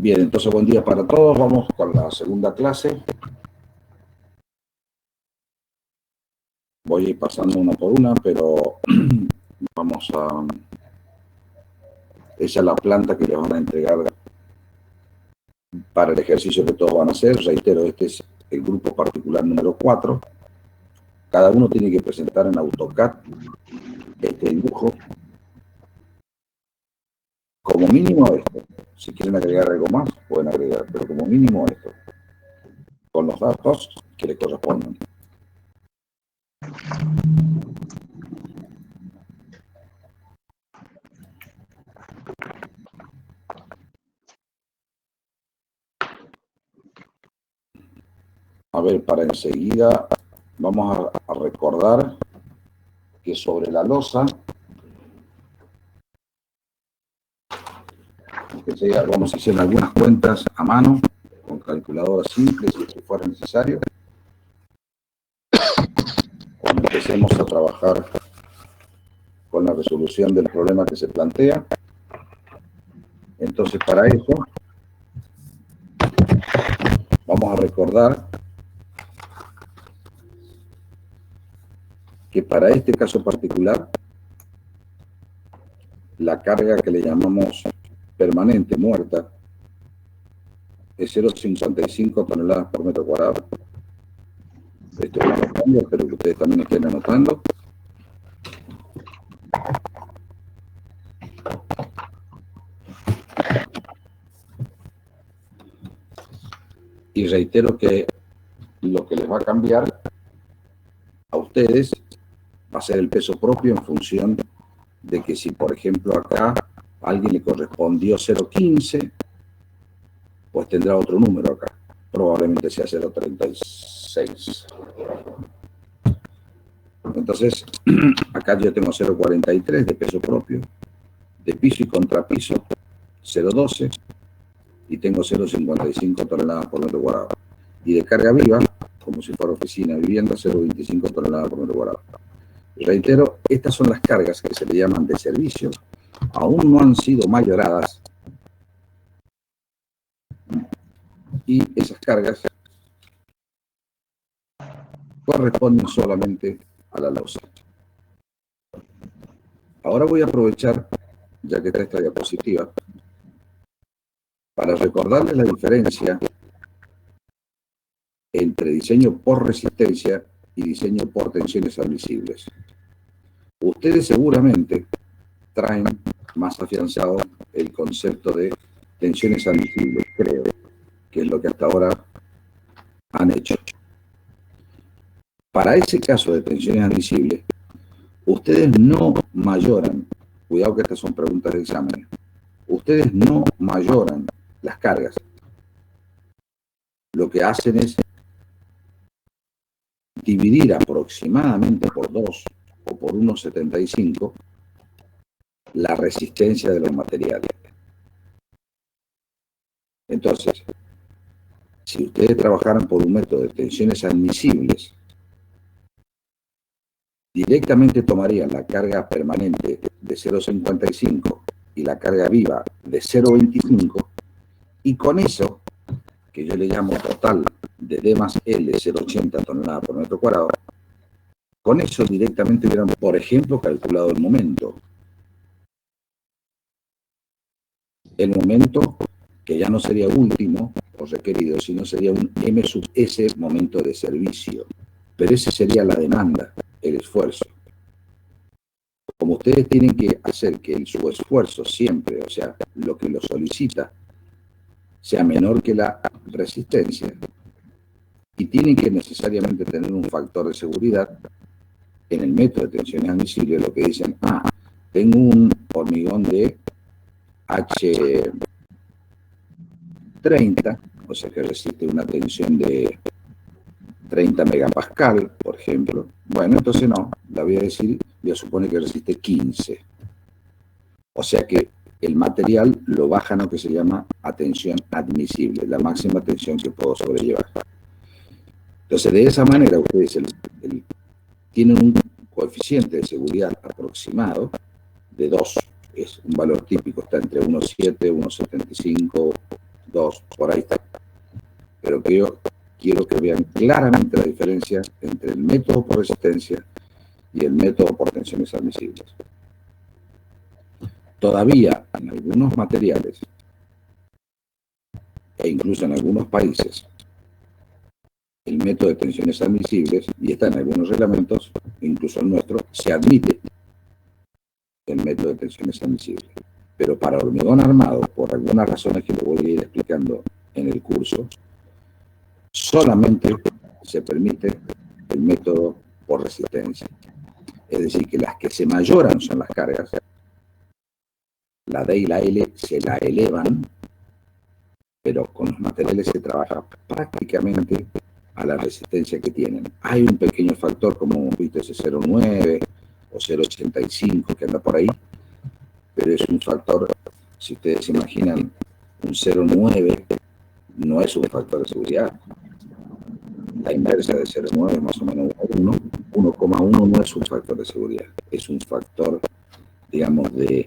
Bien, entonces buen día para todos. Vamos con la segunda clase. Voy a ir pasando una por una, pero vamos a... Esa es la planta que les van a entregar para el ejercicio que todos van a hacer. Reitero, este es el grupo particular número 4. Cada uno tiene que presentar en AutoCAD este dibujo. Como mínimo esto. Si quieren agregar algo más, pueden agregar, pero como mínimo esto. Con los datos que le correspondan. A ver, para enseguida vamos a recordar que sobre la losa, vamos a hacer algunas cuentas a mano, con calculadoras simples si fuera necesario. Cuando empecemos a trabajar con la resolución del problema que se plantea. Entonces, para eso, vamos a recordar que para este caso particular, la carga que le llamamos permanente, muerta, es 0,55 toneladas por metro cuadrado. Estoy anotando, espero que ustedes también estén anotando. Y reitero que lo que les va a cambiar a ustedes va a ser el peso propio en función de que si, por ejemplo, acá a alguien le correspondió 0,15, pues tendrá otro número acá. Probablemente sea 0,36. Entonces, acá yo tengo 0,43 de peso propio, de piso y contrapiso 0,12, y tengo 0,55 toneladas por metro cuadrado. Y de carga viva, como si fuera oficina, vivienda, 0,25 toneladas por metro cuadrado. Reitero, estas son las cargas que se le llaman de servicio, aún no han sido mayoradas, y esas cargas corresponden solamente a la losa. Ahora voy a aprovechar, ya que está esta diapositiva, para recordarles la diferencia entre diseño por resistencia y diseño por tensiones admisibles. Ustedes seguramente traen más afianzado el concepto de tensiones admisibles, creo, que es lo que hasta ahora han hecho. Para ese caso de tensiones admisibles, ustedes no mayoran, cuidado que estas son preguntas de examen, ustedes no mayoran las cargas. Lo que hacen es dividir aproximadamente por 2 o por 1,75 la resistencia de los materiales. Entonces, si ustedes trabajaran por un método de tensiones admisibles, directamente tomarían la carga permanente de 0,55 y la carga viva de 0,25, y con eso, que yo le llamo total de D más L, 0,80 toneladas por metro cuadrado, con eso directamente hubieran, por ejemplo, calculado el momento. El momento que ya no sería último o requerido, sino sería un M sub S momento de servicio. Pero esa sería la demanda, el esfuerzo. Como ustedes tienen que hacer que su esfuerzo siempre, o sea, lo que lo solicita, sea menor que la resistencia, y tienen que necesariamente tener un factor de seguridad, en el método de tensiones admisibles lo que dicen, tengo un hormigón de H30, o sea que resiste una tensión de 30 megapascal, por ejemplo. Bueno, entonces no, la voy a decir, voy a suponer que resiste 15. O sea que el material lo bajan a lo que se llama a tensión admisible, la máxima tensión que puedo sobrellevar. Entonces, de esa manera, ustedes tienen un coeficiente de seguridad aproximado de 2. Es un valor típico, está entre 1,7, 1,75, 2, por ahí está. Pero quiero que vean claramente la diferencia entre el método por resistencia y el método por tensiones admisibles. Todavía en algunos materiales e incluso en algunos países, el método de tensiones admisibles, y está en algunos reglamentos, incluso el nuestro, se admite el método de tensiones admisibles. Pero para hormigón armado, por algunas razones que lo voy a ir explicando en el curso, solamente se permite el método por resistencia. Es decir, que las que se mayoran son las cargas, la D y la L se la elevan, pero con los materiales se trabaja prácticamente a la resistencia que tienen. Hay un pequeño factor, como hemos visto, ese 0,9 o 0,85 que anda por ahí, pero es un factor, si ustedes se imaginan, un 0,9 no es un factor de seguridad. La inversa de 0,9 es más o menos 1. 1,1 no es un factor de seguridad, es un factor, digamos, de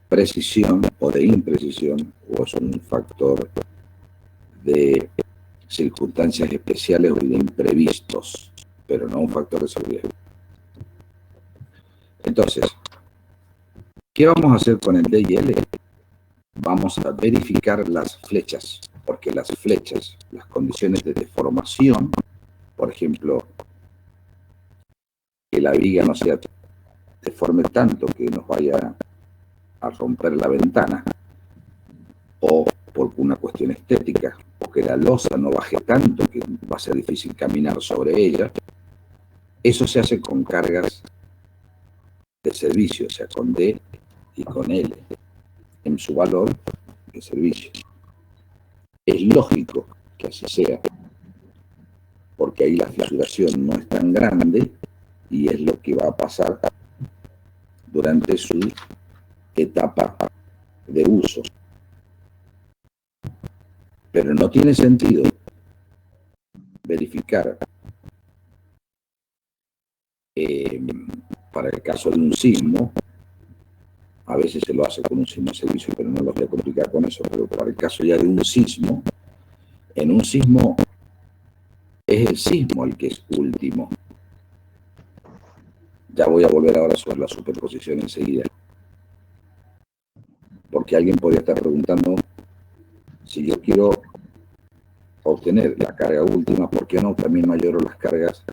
precisión o de imprecisión, o es un factor de circunstancias especiales o de imprevistos, pero no un factor de seguridad. Entonces, ¿qué vamos a hacer con el D y L? Vamos a verificar las flechas, porque las flechas, las condiciones de deformación, por ejemplo, que la viga no sea deforme tanto que nos vaya a romper la ventana, o por una cuestión estética, o que la losa no baje tanto que va a ser difícil caminar sobre ella, eso se hace con cargas de servicio, o sea, con D y con L, en su valor de servicio. Es lógico que así sea, porque ahí la fisuración no es tan grande y es lo que va a pasar durante su etapa de uso. Pero no tiene sentido verificar para el caso de un sismo, a veces se lo hace con un sismo de servicio, pero no lo voy a complicar con eso, pero para el caso ya de un sismo, en un sismo es el sismo el que es último. Ya voy a volver ahora sobre la superposición enseguida. Porque alguien podría estar preguntando, si yo quiero obtener la carga última, ¿por qué no también mayoro las cargas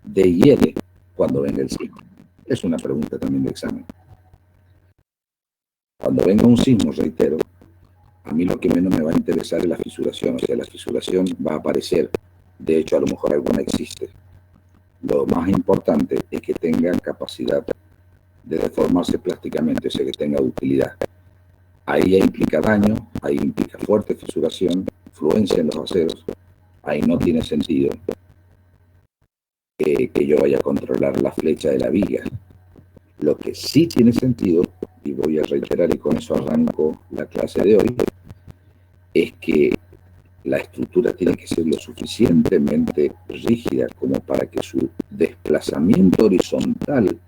D y L cuando venga el sismo? Es una pregunta también de examen. Cuando venga un sismo, reitero, a mí lo que menos me va a interesar es la fisuración. O sea, la fisuración va a aparecer. De hecho, a lo mejor alguna existe. Lo más importante es que tenga capacidad de deformarse plásticamente, o sea, que tenga utilidad. Ahí ya implica daño, ahí implica fuerte fisuración, fluencia en los aceros. Ahí no tiene sentido que yo vaya a controlar la flecha de la viga. Lo que sí tiene sentido, y voy a reiterar y con eso arranco la clase de hoy, es que la estructura tiene que ser lo suficientemente rígida como para que su desplazamiento horizontal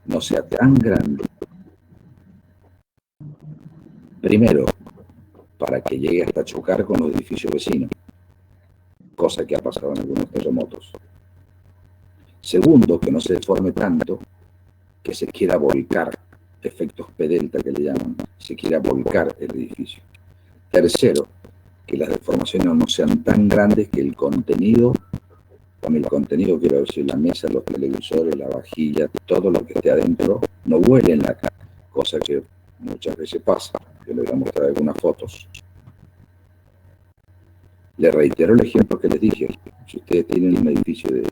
no sea tan grande. Primero, para que llegue hasta chocar con los edificios vecinos, cosa que ha pasado en algunos terremotos. Segundo, que no se deforme tanto que se quiera volcar, efectos P delta que le llaman, se quiera volcar el edificio. Tercero, que las deformaciones no sean tan grandes que el contenido, con el contenido quiero decir la mesa, los televisores, la vajilla, todo lo que esté adentro, no vuele en la cara, cosa que muchas veces pasa. Yo les voy a mostrar algunas fotos. Les reitero el ejemplo que les dije. Si ustedes tienen un edificio de,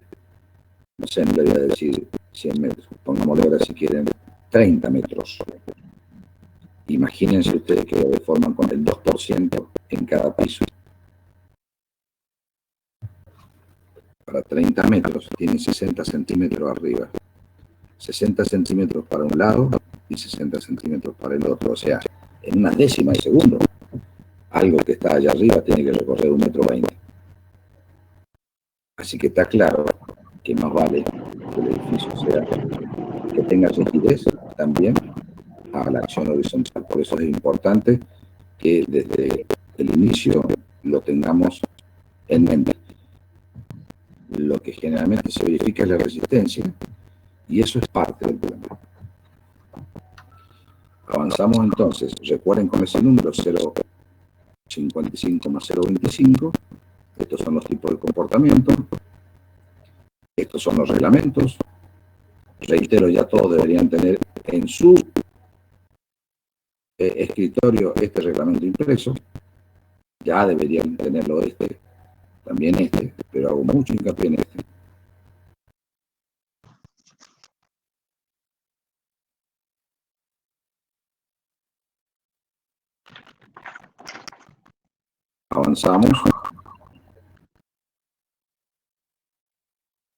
no sé, no le voy a decir 100 metros, pongámosle ahora si quieren 30 metros. Imagínense ustedes que lo deforman con el 2% en cada piso. Para 30 metros tienen 60 centímetros arriba. 60 centímetros para un lado y 60 centímetros para el otro. O sea, en una décima de segundo, algo que está allá arriba tiene que recorrer 1,20 m. Así que está claro que más vale que el edificio sea, que tenga rigidez también a la acción horizontal. Por eso es importante que desde el inicio lo tengamos en mente. Lo que generalmente se verifica es la resistencia, y eso es parte del problema. Avanzamos entonces. Recuerden con ese número 0,55 más 0,25. Estos son los tipos de comportamiento. Estos son los reglamentos. Reitero, ya todos deberían tener en su escritorio este reglamento impreso. Ya deberían tenerlo también pero hago mucho hincapié en este. Avanzamos.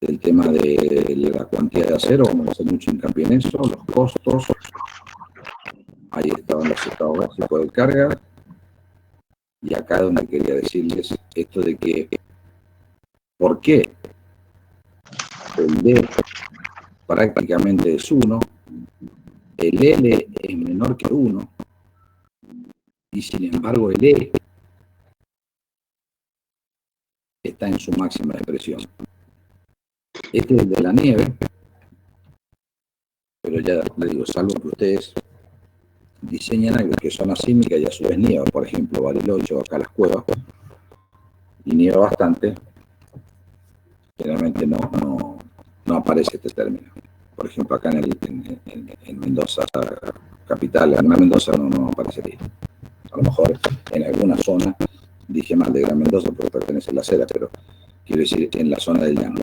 El tema de la cantidad de acero, vamos a hacer mucho hincapié en eso, los costos. Ahí estaban los estados básicos de carga. Y acá es donde quería decirles esto de que, ¿por qué el D prácticamente es 1, el L es menor que 1, y sin embargo el E está en su máxima expresión? Este es el de la nieve, pero ya les digo, salvo que ustedes diseñan algo que son asísmica y a su vez nieva, por ejemplo, Bariloche o acá las cuevas, y nieva bastante, generalmente no aparece este término. Por ejemplo, acá en Mendoza, capital, en Mendoza no aparecería. A lo mejor en alguna zona, dije mal de Gran Mendoza porque pertenece a la acera, pero quiero decir en la zona del llano.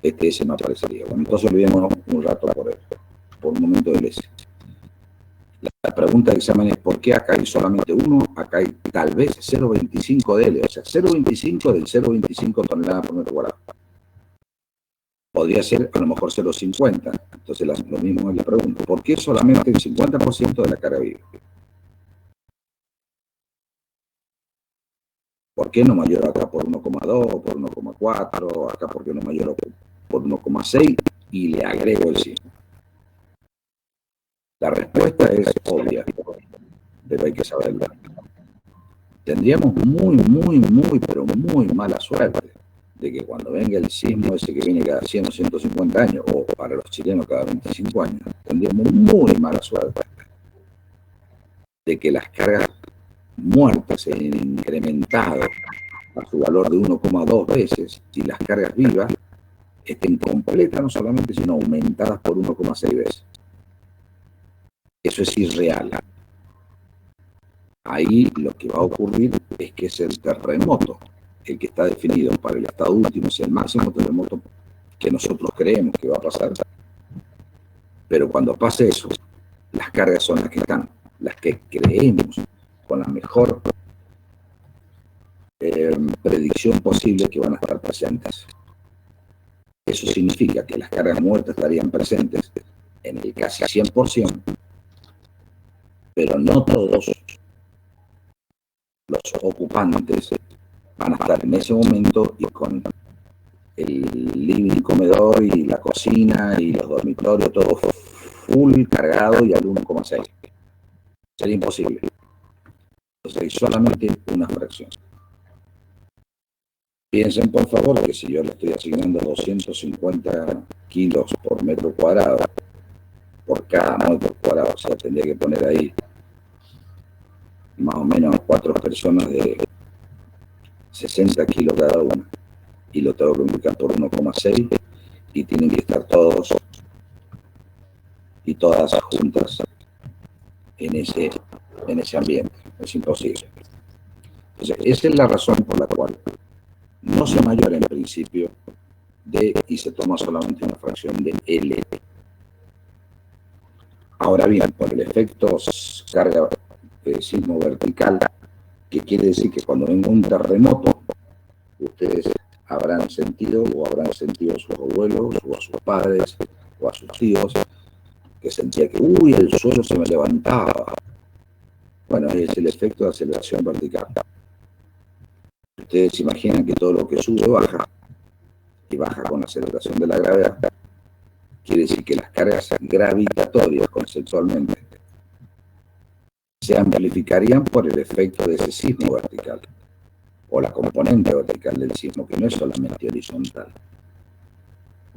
Este S no aparecería. Bueno, entonces olvidémonos un rato por un momento del S. La pregunta del examen es: ¿por qué acá hay solamente 1? Acá hay tal vez 0,25 de L, o sea, 0,25 del 0,25 toneladas por metro cuadrado. Podría ser a lo mejor 0,50. Entonces lo mismo es la pregunta: ¿por qué solamente el 50% de la carga viva? ¿Por qué no mayor acá por 1,2, por 1,4, acá por qué no mayor por 1,6 y le agrego el 100? La respuesta es obvia, pero hay que saberla. Tendríamos pero muy mala suerte de que cuando venga el sismo ese que viene cada 100 o 150 años, o para los chilenos cada 25 años, tendríamos muy mala suerte de que las cargas muertas se hayan incrementado a su valor de 1,2 veces y las cargas vivas estén completas no solamente, sino aumentadas por 1,6 veces. Eso es irreal. Ahí lo que va a ocurrir es que es el terremoto el que está definido para el estado último, es el máximo terremoto que nosotros creemos que va a pasar. Pero cuando pase eso, las cargas son las que están, las que creemos con la mejor predicción posible que van a estar presentes. Eso significa que las cargas muertas estarían presentes en el casi 100%, pero no todos los ocupantes van a estar en ese momento y con el living, comedor y la cocina y los dormitorios todo full cargado y al 1,6. Sería imposible. Entonces hay solamente una fracción. Piensen por favor que si yo le estoy asignando 250 kilos por metro cuadrado, por cada metro cuadrado, o sea, tendría que poner ahí más o menos 4 personas de 60 kilos cada una, y lo tengo que multiplicar por 1,6 y tienen que estar todos y todas juntas en ese ambiente. Es imposible. Entonces, esa es la razón por la cual no se mayora en principio D y se toma solamente una fracción de L. Ahora bien, por el efecto carga sismo vertical, que quiere decir que cuando venga un terremoto, ustedes habrán sentido a sus abuelos o a sus padres o a sus tíos que sentía que el suelo se me levantaba. Bueno, es el efecto de aceleración vertical. Ustedes imaginan que todo lo que sube baja, y baja con la aceleración de la gravedad. Quiere decir que las cargas gravitatorias conceptualmente se amplificarían por el efecto de ese sismo vertical, o la componente vertical del sismo, que no es solamente horizontal.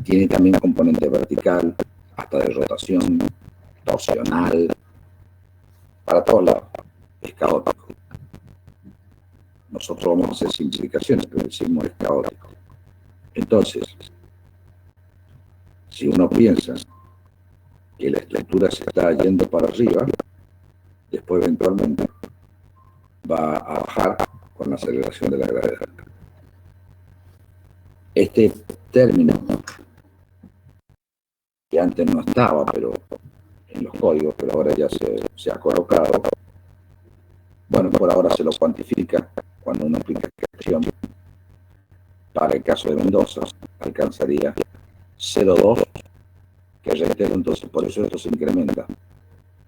Tiene también componente vertical, hasta de rotación, torsional, para todos lados. Es caótico. Nosotros vamos a hacer simplificaciones, pero el sismo es caótico. Entonces, si uno piensa que la estructura se está yendo para arriba, después eventualmente va a bajar con la aceleración de la gravedad. Este término, que antes no estaba, pero en los códigos, pero ahora ya se ha colocado, bueno, por ahora se lo cuantifica cuando uno aplica acción. Para el caso de Mendoza, alcanzaría 0,2, que reitero, entonces por eso esto se incrementa.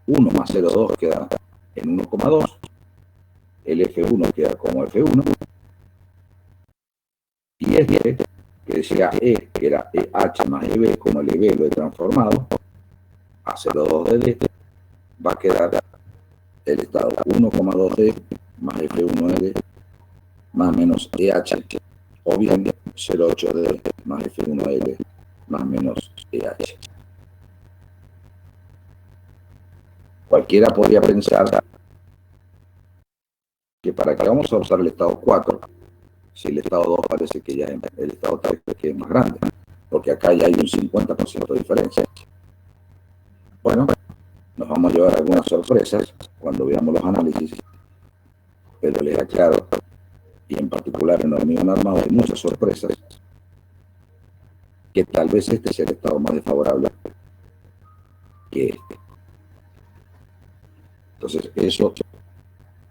1 más 0,2 queda en 1,2, el F1 queda como F1, y este, que decía E, que era EH más EB, como el EB lo he transformado a 0,2 de D, va a quedar el estado 1,2D más F1D más menos EH, o bien 0,8D más F1L más menos EH. Cualquiera podría pensar que para que vamos a usar el estado 4, si el estado 2 parece que ya es el estado 3 que es más grande, porque acá ya hay un 50% de diferencia. Bueno, nos vamos a llevar algunas sorpresas cuando veamos los análisis, pero les aclaro, y en particular en hormigón armado hay muchas sorpresas, que tal vez este sea el estado más desfavorable que este. Entonces, eso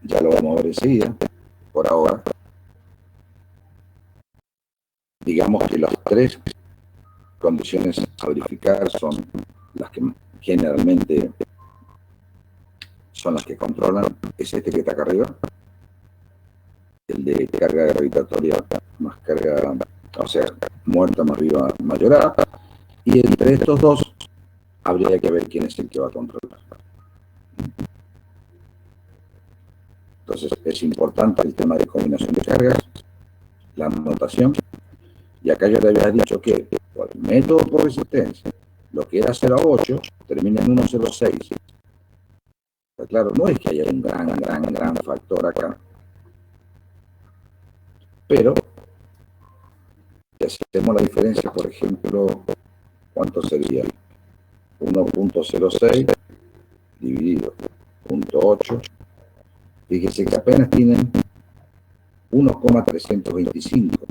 ya lo vamos a ver enseguida. Por ahora, digamos que las tres condiciones a verificar son las que generalmente son las que controlan. Es este que está acá arriba, el de carga gravitatoria más carga, o sea, muerta más viva mayor A, y entre estos dos habría que ver quién es el que va a controlar. Entonces es importante el tema de combinación de cargas, la notación, y acá yo le había dicho que por el método por resistencia, lo que era 0,8 termina en 1,06. Pero claro, no es que haya un gran factor acá, pero si hacemos la diferencia, por ejemplo, ¿cuánto sería? 1,06 dividido 0,8. Fíjese que apenas tienen 1,325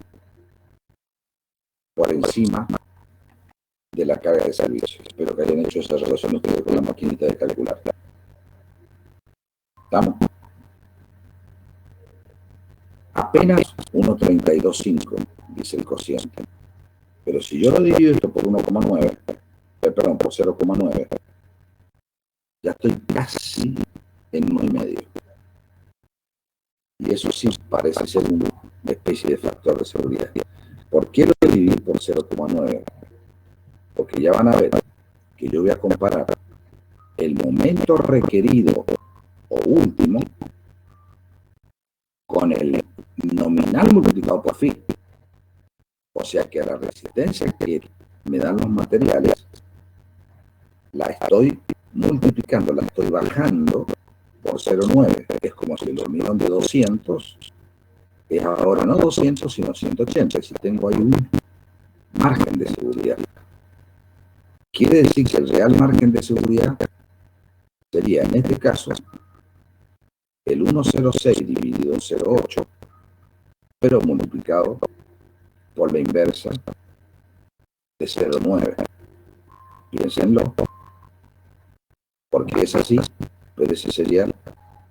por encima de la carga de servicio. Espero que hayan hecho esa relación ustedes con la maquinita de calcular. ¿Estamos? Apenas 1,325, dice el cociente. Pero si yo lo divido esto por 1,9, perdón, por 0,9, ya estoy casi en 1,5. Y eso sí parece ser una especie de factor de seguridad. ¿Por qué lo dividí por 0,9? Porque ya van a ver que yo voy a comparar el momento requerido o último con el nominal multiplicado por phi. O sea que a la resistencia que me dan los materiales la estoy multiplicando, la estoy bajando por 0,9. Es como si el hormigón de 200 es ahora no 200 sino 180. Si tengo ahí un margen de seguridad. Quiere decir que el real margen de seguridad sería, en este caso, el 1,06 dividido en 0,8, pero multiplicado por la inversa de 0,9. Piénsenlo, porque es así, pero ese sería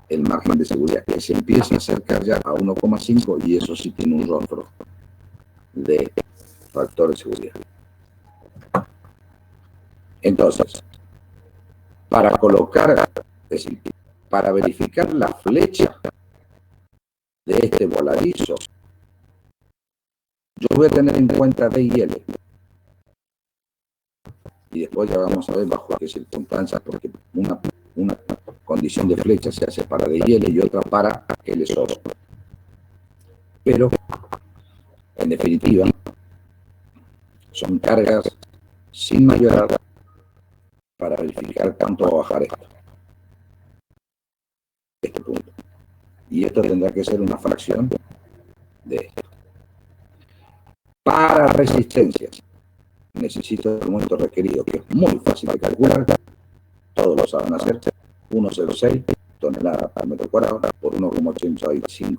el margen de seguridad, que se empieza a acercar ya a 1,5 y eso sí tiene un rostro de factor de seguridad. Entonces, para colocar, es decir, para verificar la flecha de este voladizo, yo voy a tener en cuenta D y L. Y después ya vamos a ver bajo qué circunstancias, porque una condición de flecha se hace para de hielo y otra para el SOS. Pero, en definitiva, son cargas sin mayorar para verificar cuánto va a bajar este punto. Y esto tendrá que ser una fracción de esto. Para resistencias, necesito el momento requerido, que es muy fácil de calcular, todos lo saben hacer, 1,06 toneladas por metro cuadrado por 1,85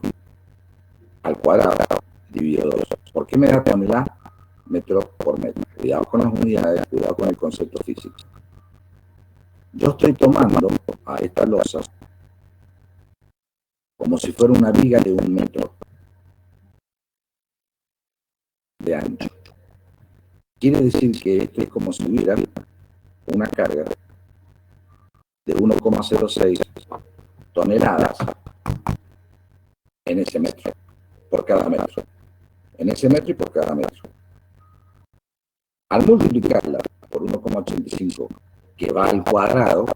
al cuadrado dividido 2. ¿Por qué me da tonelada? Metro por metro. Cuidado con las unidades, cuidado con el concepto físico. Yo estoy tomando a esta losa como si fuera una viga de 1 metro de ancho. Quiere decir que esto es como si hubiera una carga de 1,06 toneladas en ese metro, por cada metro. En ese metro y por cada metro. Al multiplicarla por 1,85, que va al cuadrado,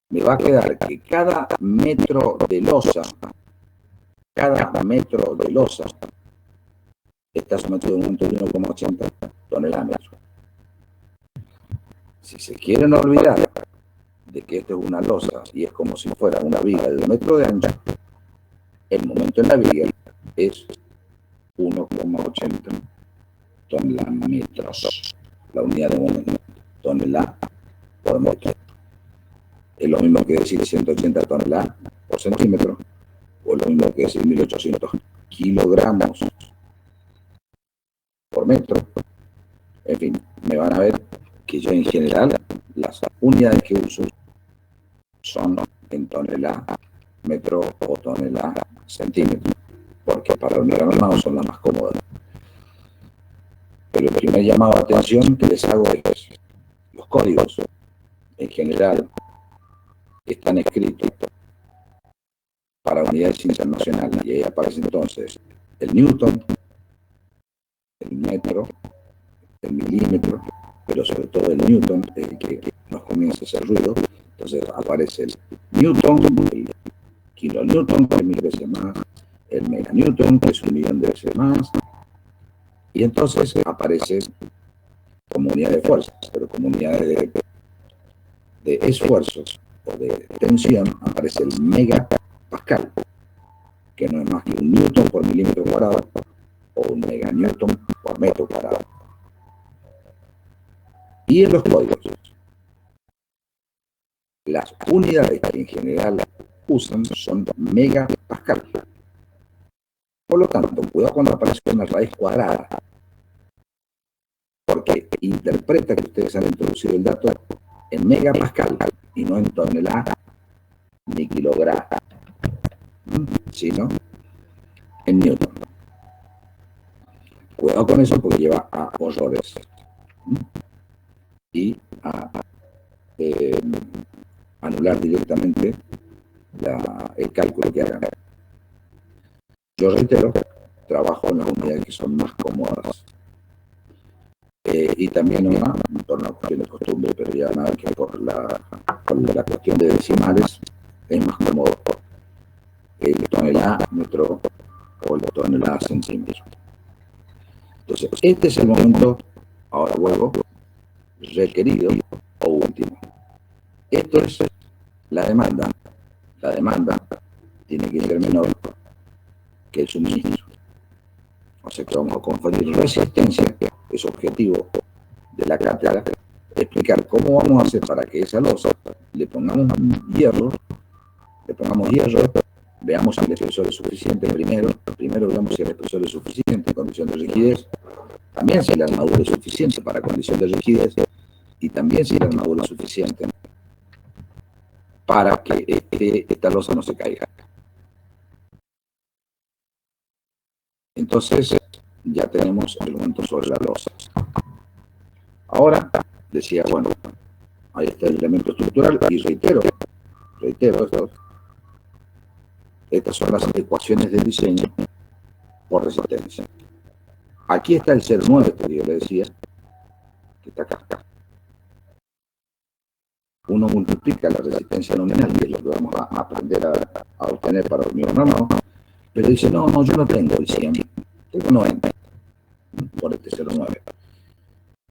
me va a quedar que cada metro de losa está sometido a un monto de 1,80 toneladas metro. Si se quieren olvidar de que esto es una losa y es como si fuera una viga de 1 metro de ancho, el momento en la viga es 1,80 toneladas metros. La unidad de momento, tonelada por metro. Es lo mismo que decir 180 toneladas por centímetro, o lo mismo que decir 1800 kilogramos por metro. En fin, me van a ver que yo en general las unidades que uso son en tonelada metro o tonelada centímetro, porque para el armado son las más cómodas. Pero el primer llamado de atención que les hago es: los códigos en general están escritos para unidades internacionales, y ahí aparece entonces el newton, el metro, el milímetro, pero sobre todo el newton, el que nos comienza a hacer ruido. Entonces aparece el newton, el kilonewton, que es 1000 veces más, el meganewton, que es 1.000.000 de veces más, y entonces aparece como unidad de fuerzas, pero como unidades de esfuerzos o de tensión aparece el megapascal, que no es más que un newton por milímetro cuadrado o un meganewton por metro cuadrado. Y en los códigos, las unidades que en general usan son megapascal. Por lo tanto, cuidado cuando aparece una raíz cuadrada, porque interpreta que ustedes han introducido el dato en megapascal y no en tonelada ni kilogramo, sino en newton. Cuidado con eso porque lleva a horrores y a anular directamente el cálculo que hagan. Yo reitero, trabajo en las unidades que son más cómodas. Y también una, en torno a cuestión de costumbre, pero ya nada que por la cuestión de decimales es más cómodo el tonelada metro o el tonelada centímetro. Entonces, este es el momento, ahora vuelvo, requerido o último. Esto es la demanda. La demanda tiene que ser menor que el suministro. O sea que vamos a confundir resistencia, que es objetivo de la cátedra, explicar cómo vamos a hacer para que esa losa le pongamos hierro, veamos si el espesor es suficiente primero veamos si el espesor es suficiente en condición de rigidez, también si la armadura es suficiente para condición de rigidez, y también si la armadura es suficiente para que esta losa no se caiga. Entonces ya tenemos el momento sobre la losa. Ahora decía, bueno, ahí está el elemento estructural, y reitero estas son las ecuaciones de diseño por resistencia. Aquí está el 0,9 que yo le decía, que está acá. uno multiplica la resistencia nominal, que es lo que vamos a aprender a obtener para hormigón no, pero dice, no, yo no tengo el 100, tengo 90 por este 0,9.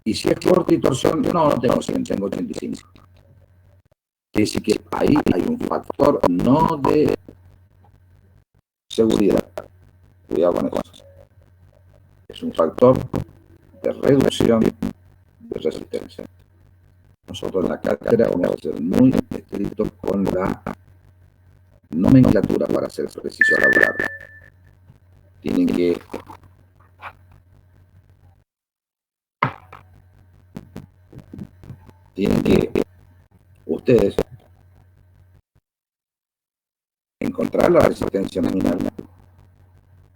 Y si es corte y torsión, no tengo 100, tengo 85. Quiere decir que ahí hay un factor no de seguridad. Cuidado con eso. Es un factor de reducción de resistencia. Nosotros en la cátedra vamos a ser muy estrictos con la nomenclatura para ser preciso al hablar. Tienen que ustedes encontrar la resistencia nominal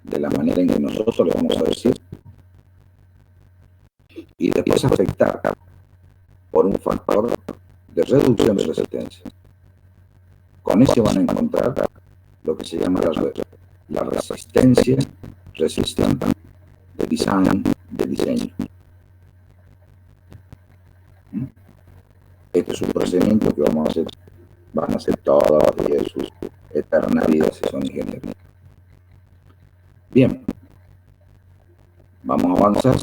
de la manera en que nosotros le vamos a decir y después afectar por un factor de reducción de resistencia. Con eso van a encontrar lo que se llama la resistencia resistente de diseño. Este es un procedimiento que vamos a hacer, van a hacer todos los días de sus eternas vidas si son ingenieros. Bien, vamos a avanzar.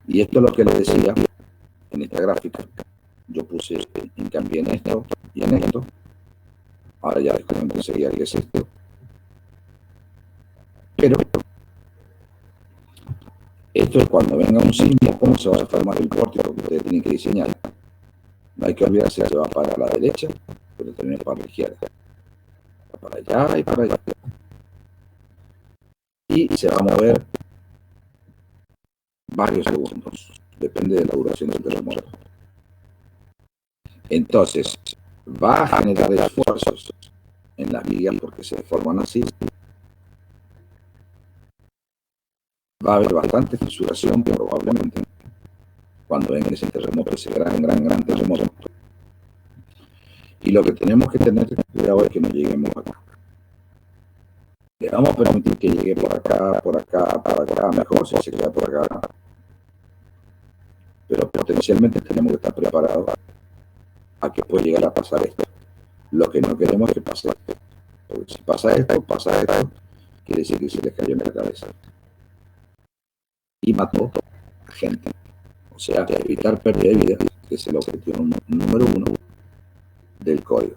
Y esto es lo que les decía en esta gráfica. Yo puse hincapié en esto y en esto. Ahora ya les comento enseguida qué es esto. Pero esto es cuando venga un sismo, cómo se va a formar el pórtico que ustedes tienen que diseñar. No hay que olvidarse, se va para la derecha, pero también para la izquierda. Va para allá y para allá. Y se va a mover varios segundos. Depende de la duración del terremoto. Entonces, va a generar esfuerzos en las vigas porque se forman así. Va a haber bastante fisuración probablemente cuando venga ese terremoto, ese gran terremoto. Y lo que tenemos que tener cuidado es que no lleguemos acá. Le vamos a permitir que llegue por acá, mejor si se queda por acá. Pero potencialmente tenemos que estar preparados a que puede llegar a pasar esto. Lo que no queremos es que pase esto. Porque si pasa esto, quiere decir que se les cayó en la cabeza. Y mató a gente. O sea, evitar pérdida de vida, que es el objetivo número 1 del código.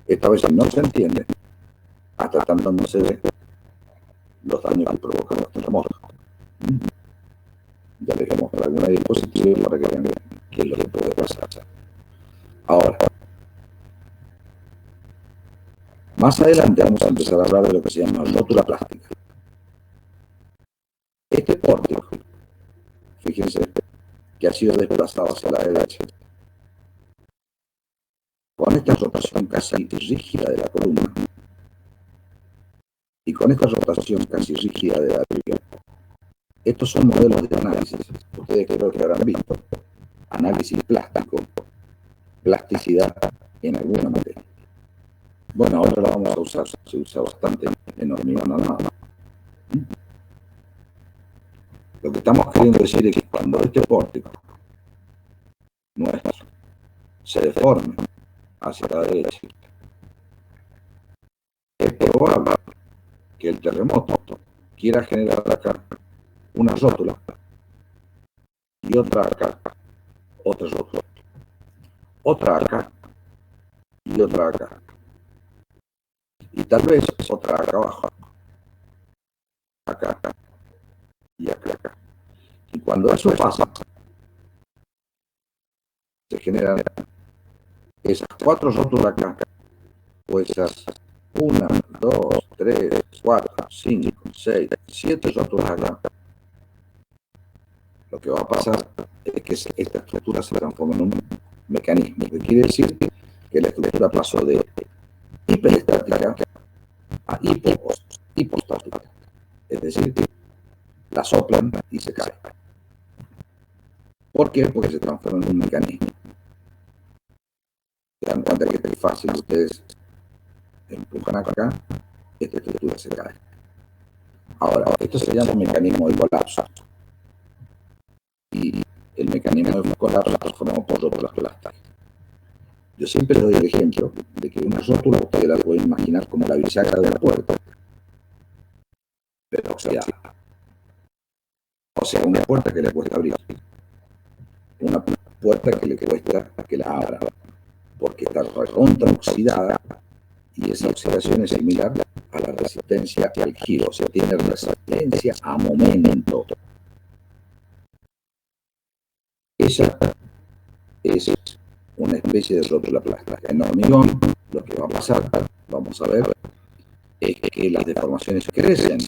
Esta vez no se entiende hasta tanto no se ve los daños que provocan los terremotos. Ya les voy a mostrar alguna diapositiva para que vean qué es lo que puede pasar. Ahora, más adelante vamos a empezar a hablar de lo que se llama rótula plástica. Este pórtico, fíjense que ha sido desplazado hacia la derecha. Con esta rotación casi rígida de la columna y con esta rotación casi rígida de la viga, estos son modelos de análisis. Ustedes creo que habrán visto análisis plástico, plasticidad en alguna materia. Bueno, ahora la vamos a usar, se usa bastante en hormigón armado. Lo que estamos queriendo decir es que cuando este pórtico nuestro se deforme hacia la derecha, es probable que el terremoto quiera generar acá una rótula y otra acá, otra rótula, otra acá y otra acá, y tal vez otra acá abajo, acá y acá. Y cuando eso pasa, se generan esas 4 rótulas acá, o esas 1, 2, 3, 4, 5, 6, 7 rótulas acá. Lo que va a pasar es que esta estructura se transforma en un mecanismo, que quiere decir que la estructura pasó de hiperestática a hipostática. Es decir, la soplan y se cae. ¿Por qué? Porque se transforma en un mecanismo. Se dan cuenta que es fácil, ustedes empujan acá, esta estructura se cae. Ahora, esto se llama mecanismo de colapso. y el mecanismo de colapso está formado por rótulas plásticas. Yo siempre doy el ejemplo de que una rótula usted la puede imaginar como la bisagra de la puerta, pero o sea, una puerta que le cuesta abrir, una puerta que le cuesta que la abra, porque está recontra oxidada y esa oxidación es similar a la resistencia al giro, o sea, tiene resistencia a momento. Esa es una especie de rótula plástica. En hormigón, lo que va a pasar, vamos a ver, es que las deformaciones crecen,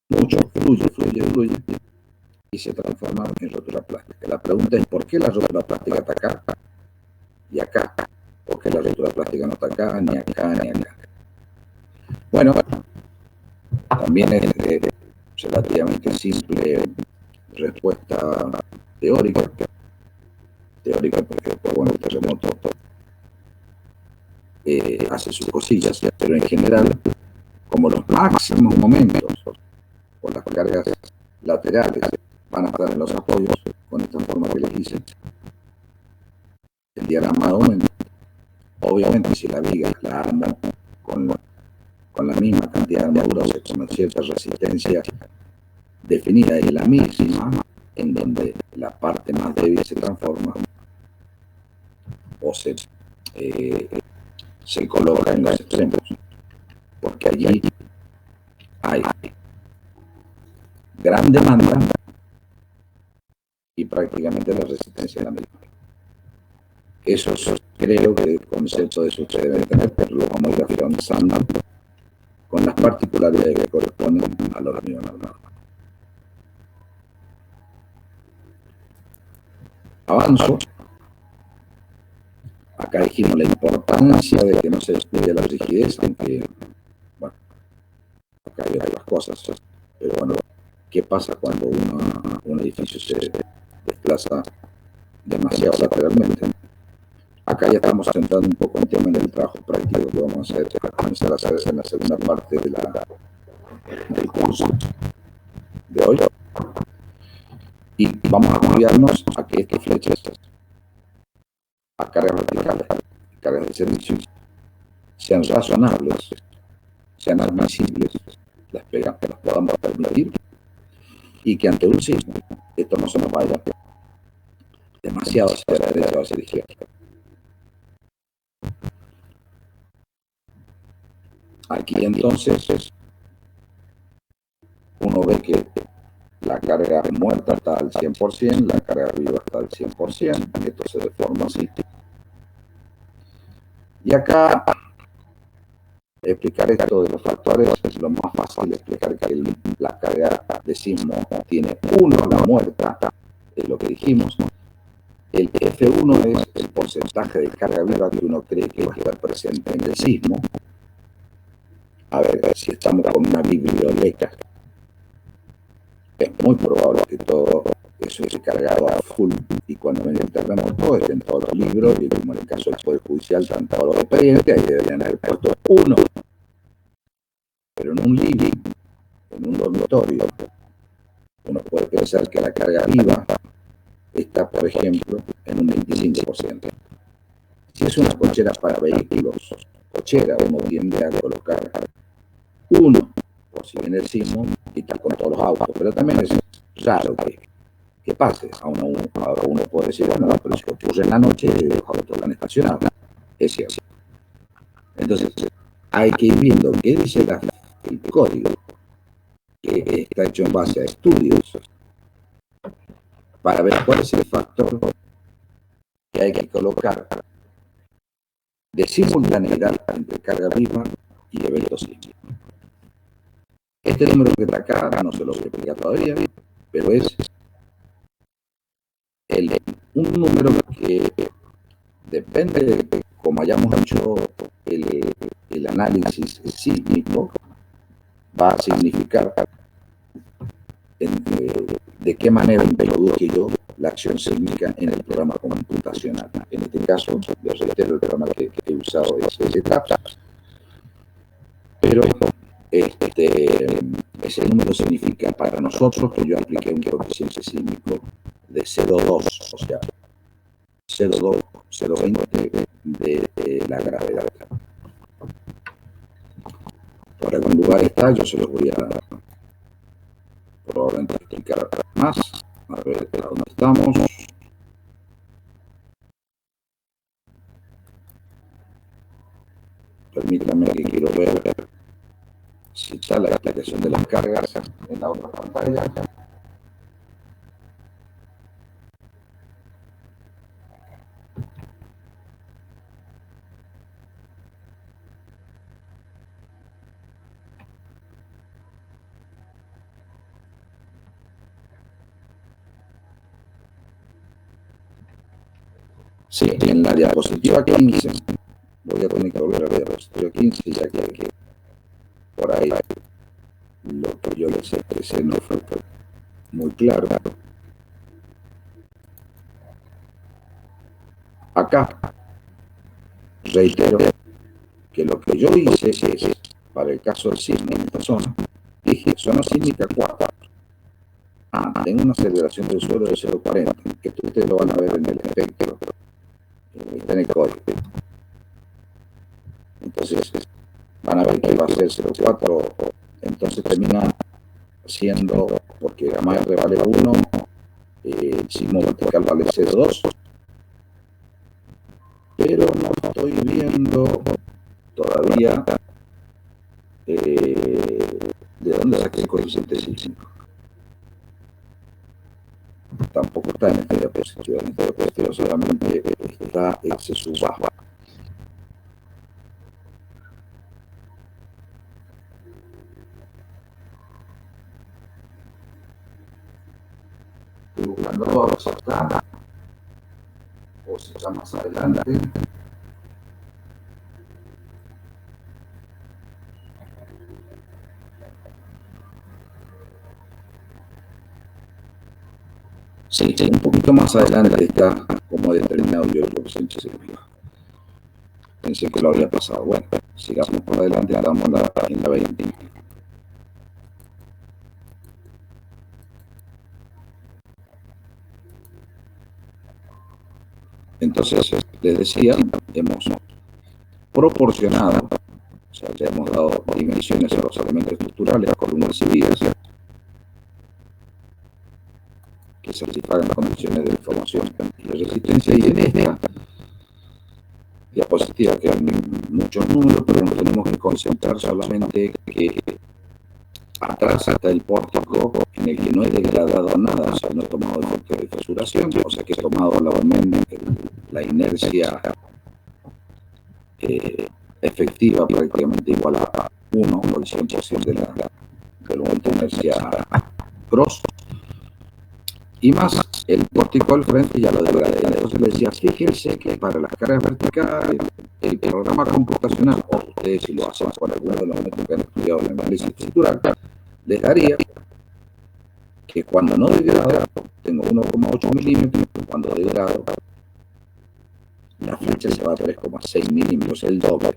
mucho fluye, y se transforman en rótula plástica. La pregunta es, ¿por qué la rótula plástica está acá y acá? ¿Por qué la rótula plástica no está acá, ni acá, ni acá? Bueno, también es relativamente simple respuesta teórica porque después, bueno, el terremoto hace sus cosillas, pero en general, como los máximos momentos por las cargas laterales van a estar en los apoyos, con esta forma que les hice, el diagrama de aumento, obviamente si la viga la armo con la misma cantidad de armadura, o sea, con cierta resistencia definida y la misma, en donde la parte más débil se transforma o se coloca en los extremos, porque allí hay gran demanda y prácticamente la resistencia de la misma. Eso creo que el concepto de eso ustedes deben tener, pero lo vamos a ir afianzando con las particularidades que corresponden al hormigón armado. Avanzo. Acá dijimos la importancia de que no se despliegue la rigidez, aunque, bueno, acá hay otras cosas, pero bueno, ¿qué pasa cuando un edificio se desplaza demasiado lateralmente? Acá ya estamos entrando un poco en tema del trabajo práctico que vamos a comenzar a hacer en la segunda parte del curso de hoy. Y vamos a cuidarnos a que estas flechas a cargas verticales, cargas de servicio, sean razonables, sean admisibles, las podamos permitir, y que ante un sismo esto no se nos vaya demasiado hacia la derecha o hacia la izquierda. Aquí entonces uno ve que la carga muerta está al 100%, la carga viva está al 100%, esto se deforma así. Y acá explicar esto de los factores es lo más fácil, explicar que la carga de sismo tiene 1 la muerta, es lo que dijimos. El F1 es el porcentaje de carga viva que uno cree que va a estar presente en el sismo. A ver, si estamos con una biblioteca, es muy probable que todo eso esté cargado a full, y cuando venga el terremoto estén todos los libros, y como en el caso del Poder Judicial están todos los expedientes, ahí deberían haber puesto 1. Pero en un living, en un dormitorio, uno puede pensar que la carga viva está, por ejemplo, en un 25%. Si es una cochera para vehículos, cochera, uno tiende a colocar 1, por si viene el sismo, y está con todos los autos, pero también es raro que pase. A uno puede decir, bueno, pero si ocurre en la noche, los autos están estacionados. Es cierto. Entonces, hay que ir viendo qué dice el código, que está hecho en base a estudios, para ver cuál es el factor que hay que colocar de simultaneidad entre carga viva y eventos sísmicos. Este número que está acá no se lo voy a explicar todavía, pero es un número que depende de cómo hayamos hecho el análisis sísmico, va a significar de qué manera introduje yo la acción sísmica en el programa computacional. En este caso, les reitero, el programa que he usado es STAPS, pero ese número significa para nosotros que yo apliqué un coeficiente sísmico de 0,2, o sea, 0,2, 0,20 de la gravedad. Para qué lugar está, yo se los voy a probablemente explicar más. A ver, ¿a dónde estamos? Permítanme que quiero ver si está la explicación de las cargas en la otra pantalla. Sí, en la diapositiva 15, voy a tener que volver a la diapositiva 15, ya que por ahí lo que yo les expresé no fue muy claro. Acá, reitero que lo que yo hice es, para el caso del sismo en esta zona, dije zona sísmica 4. Tengo una aceleración del suelo de 0,40, que ustedes lo van a ver en el espectro, está en el código. Entonces, van a ver que va a ser 0,4, entonces termina siendo, porque gamma R vale 1, el sismo vertical vale 0,2, pero no estoy viendo todavía de dónde saqué el coeficiente sísmico. Tampoco está en esta diapositiva, en esta diapositiva solamente está ese subbajo. Estoy buscando ahora si está o si está más adelante. Sí, un poquito más adelante está como determinado yo el coeficiente sísmico. Pensé que lo había pasado. Bueno, sigamos por adelante, estamos en la 20. Entonces, les decía, hemos proporcionado, o sea, ya hemos dado dimensiones a los elementos estructurales, columnas y vigas, que satisfagan condiciones de deformación y de resistencia, y en esta diapositiva quedan muchos números, pero nos tenemos que concentrar solamente que atrás está el pórtico en el que no he degradado nada, o sea, no he tomado efecto de fisuración, o sea que he tomado la inercia efectiva prácticamente igual a 1 o el 100% del momento de inercia cross, y más el pórtico al frente ya lo degradé. Entonces les decía, fíjense que para las cargas verticales, el programa computacional, o ustedes si lo hacen con alguno de los métodos que han estudiado el análisis estructural, les daría que cuando no degrado, tengo 1,8 milímetros, cuando degrado, la flecha se va a 3,6 milímetros, el doble.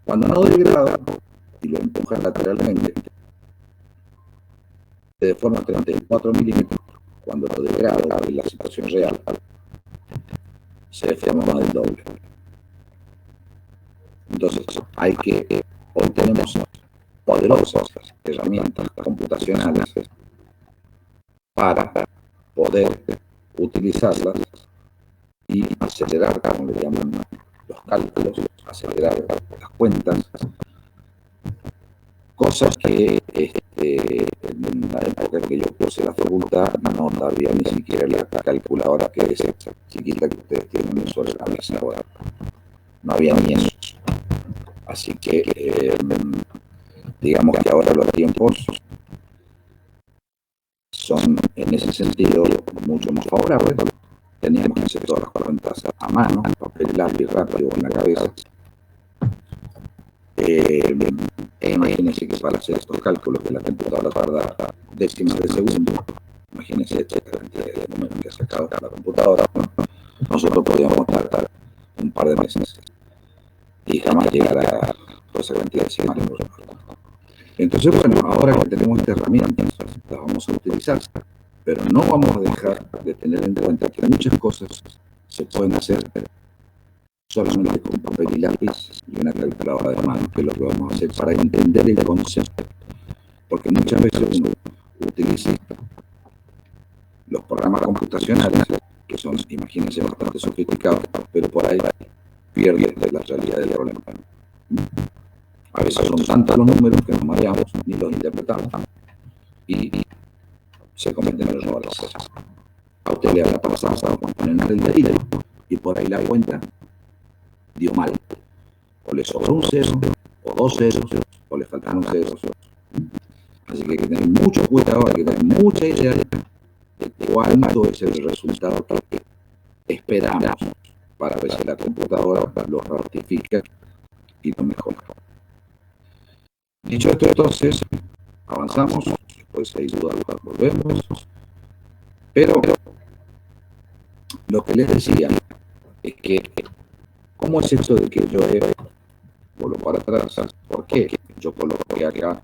Cuando no degrado y lo empujan lateralmente, de forma 34 milímetros, cuando lo degrado, en la situación real, se deforma más del doble. Entonces, hoy tenemos poderosas herramientas computacionales para poder utilizarlas y acelerar, como le llaman los cálculos, acelerar las cuentas, cosas que en la época que yo puse la facultad no había ni siquiera la calculadora que es esa chiquita que ustedes tienen sobre la mesa ahora. No había ni eso. Así que digamos que ahora los tiempos son en ese sentido mucho más favorables. Teníamos que hacer todas las cuentas a mano, papel, lápiz, rápido en la cabeza. Imagínense que para hacer estos cálculos que la computadora tarda décimas de segundo, imagínense esta cantidad de números que ha sacado la computadora, nosotros podíamos tardar un par de meses y jamás llegar a toda esa cantidad de decimales, por supuesto. Entonces, bueno, ahora que tenemos esta herramienta, las vamos a utilizar, pero no vamos a dejar de tener en cuenta que muchas cosas se pueden hacer solamente con papel y lápiz y una calculadora de mano, que es lo que vamos a hacer para entender el concepto. Porque muchas veces uno utiliza los programas computacionales, que son, imagínense, bastante sofisticados, pero por ahí pierde de la realidad del problema. A veces son tantos los números que nos mareamos ni los interpretamos y se cometen errores. A usted le habrá pasado cuando ponen el dedillo y por ahí la cuenta dio mal. O le sobró un cero, o dos ceros, o le faltaron ceros. Así que hay que tener mucho cuidado, hay que tener mucha idea de cuánto es el resultado que esperamos para ver si la computadora lo rectifica y lo mejora. Dicho esto, entonces, avanzamos, después hay dudas, volvemos. Pero lo que les decía es que, ¿cómo es esto de que yo vuelvo para atrás? ¿Por qué yo coloqué acá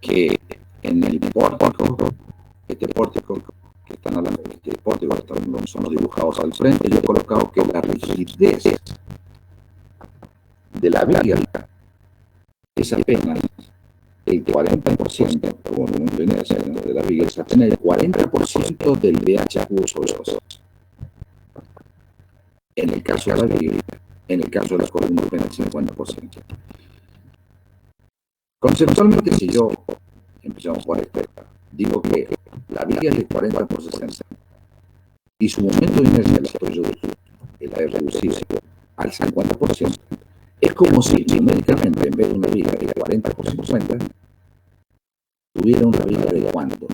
que en el pórtico, este pórtico que están hablando, este pórtico que son los dibujados al frente, yo he colocado que la rigidez de la viga es apenas el 40%, como no viene de la viga, es apenas el 40% del DH sobre 2. En el caso de la viga, en el caso de la columna, apenas el 50%. Conceptualmente, si yo empezamos por esto, digo que la viga es el 40 por 60 y su momento de inercia la he reducido al 50%. Es como si numéricamente, en vez de una viga de 40 por 50, tuviera una viga de ¿cuánto?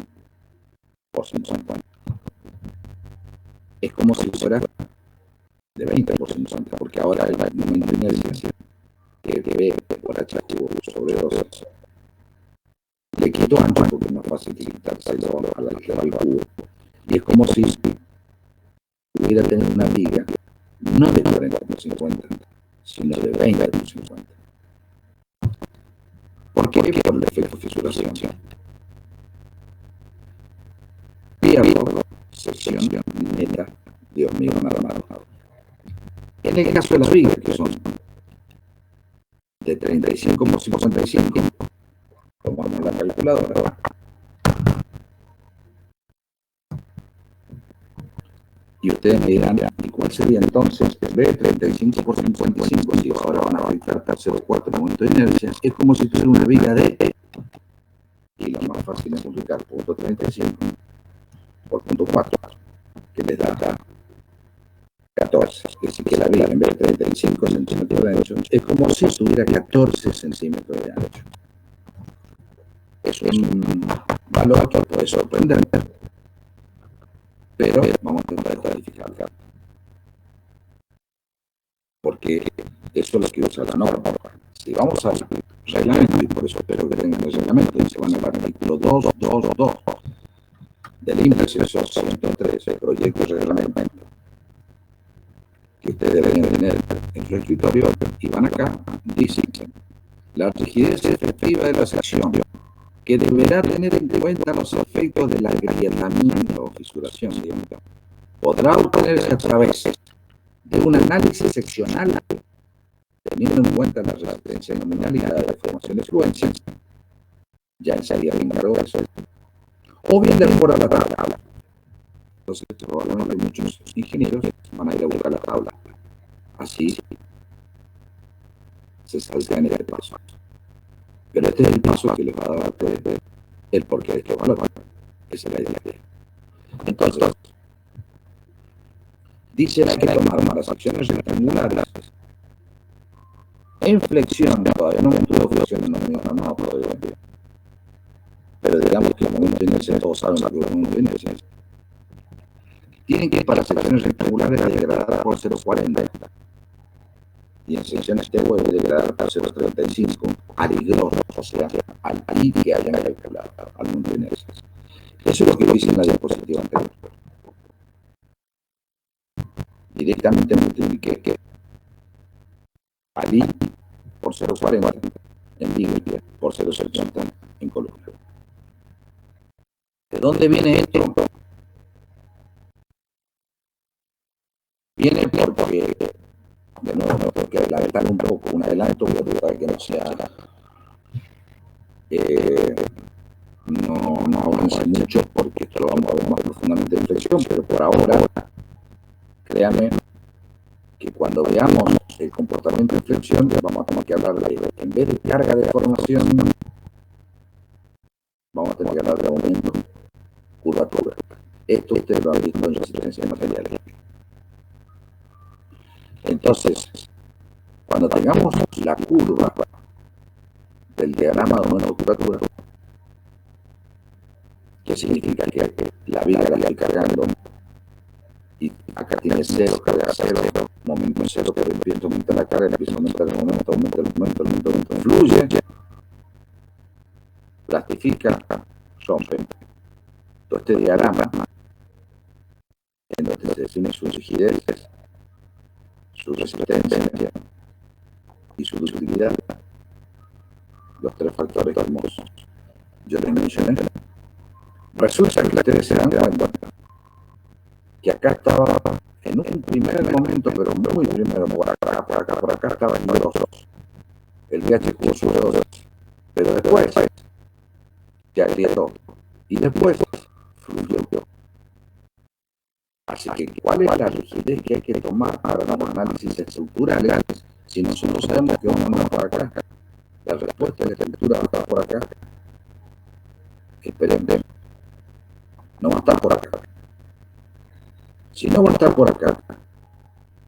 Por 50. Es como si fuera de 20 por 50, porque ahora el momento de inercia que ve por H sobre 2 le quito ancho porque es más fácil quitárselo al cubo. Y es como si pudiera tener una viga no de 40 por 50, sino de 20 por 50. ¿Por qué? Por el efecto de fisuración. Pierdo sección neta de hormigón armado. En el caso de las vigas, que son de 35 por 55, tomamos la calculadora. Y ustedes me dirán, ¿y cuál sería entonces? En vez de 35 por 55, si ahora van a aplicar tercero o cuarto momento de inercia, es como si tuviera una viga de E. Y lo más fácil es multiplicar punto 35 por punto 4, que les da 14. Es decir, que la viga en vez de 35 centímetros de ancho, es como si tuviera 14 centímetros de ancho. Es un valor que puede sorprender, pero vamos a intentar clarificarlo. Porque eso es lo que usa la norma. Si vamos al reglamento, y por eso espero que tengan el reglamento, y se van al artículo 222 del índice 103, el proyecto de reglamento, que ustedes deben tener en su escritorio, y van acá, dice la rigidez efectiva de la sección, que deberá tener en cuenta los efectos del agrietamiento o fisuración, digamos, podrá obtenerse a través de un análisis seccional, teniendo en cuenta la resistencia nominal y la deformación de fluencia, ya enseguida me encargo de eso, o bien de acuerdo a la tabla. Entonces, probablemente muchos ingenieros van a ir a buscar la tabla. Así se saltean este paso. Pero este es el paso que les va a dar el porqué de este valor. Esa es la idea. Entonces, dice que tomar las acciones rectangulares en flexión, todavía no me tuvo flexión, no todavía. Pero digamos que el momento de inercia, todos saben lo que es el momento de inercia. Tienen que ir para secciones rectangulares a degradar por 0,40 y en secciones T web degradar por 0,35 al hidrógeno, o sea, al I que hayan calculado, al momento de inercia. Eso es lo que lo hice en la diapositiva anterior. Directamente multipliqué Ali por 0,40 en Biblia, por 0,70 en columna. ¿De dónde viene esto? Viene porque, de nuevo, me tengo que adelantar un poco, un adelanto, voy a tratar que no sea, no avance mucho, porque esto lo vamos a ver más profundamente en flexión, pero por ahora, créanme que cuando veamos el comportamiento de flexión, vamos a tener que hablar de, en vez de carga de formación, vamos a tener que hablar de aumento, curvatura. Esto ustedes lo han visto en resistencia de materiales. Entonces, cuando tengamos la curva del diagrama de aumento de curvatura, que significa que la viga la estoy cargando y acá tiene 0, carga 0, momento 0, pero empiezo a aumentar la carga, empiezo a aumentar el momento, aumenta el momento, fluye, plastifica, rompe. Todo este diagrama, en donde se define su rigidez, su resistencia y su ductilidad, los tres factores que yo les mencioné, resulta que ustedes se dan cuenta que acá estaba en un primer momento, pero muy primero, por acá estaba niveloso. El pH jugó sobre 2, pero después se agrietó y después fluyó. Así que, ¿cuál es la rigidez que hay que tomar para los análisis estructurales si nosotros sabemos que vamos a por acá? La respuesta de la estructura va a estar por acá. Esperen, no va a estar por acá. Si no va a estar por acá,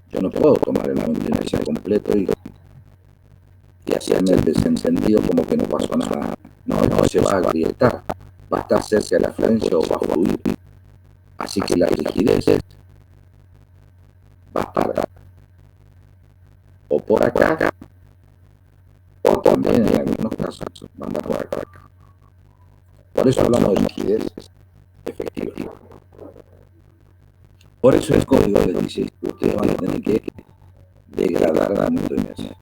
yo no puedo tomar el aumento de inercia completo y hacerme el desencendido como que no pasó nada. No, esto se va a agrietar, va a estar cerca de la falencia o va a fluir. Así que la rigidez va a estar o por acá, o también en algunos casos va a andar por acá. Por eso hablamos de rigidez efectiva. Por eso el código les dice que ustedes van a tener que degradar el aumento de inercia.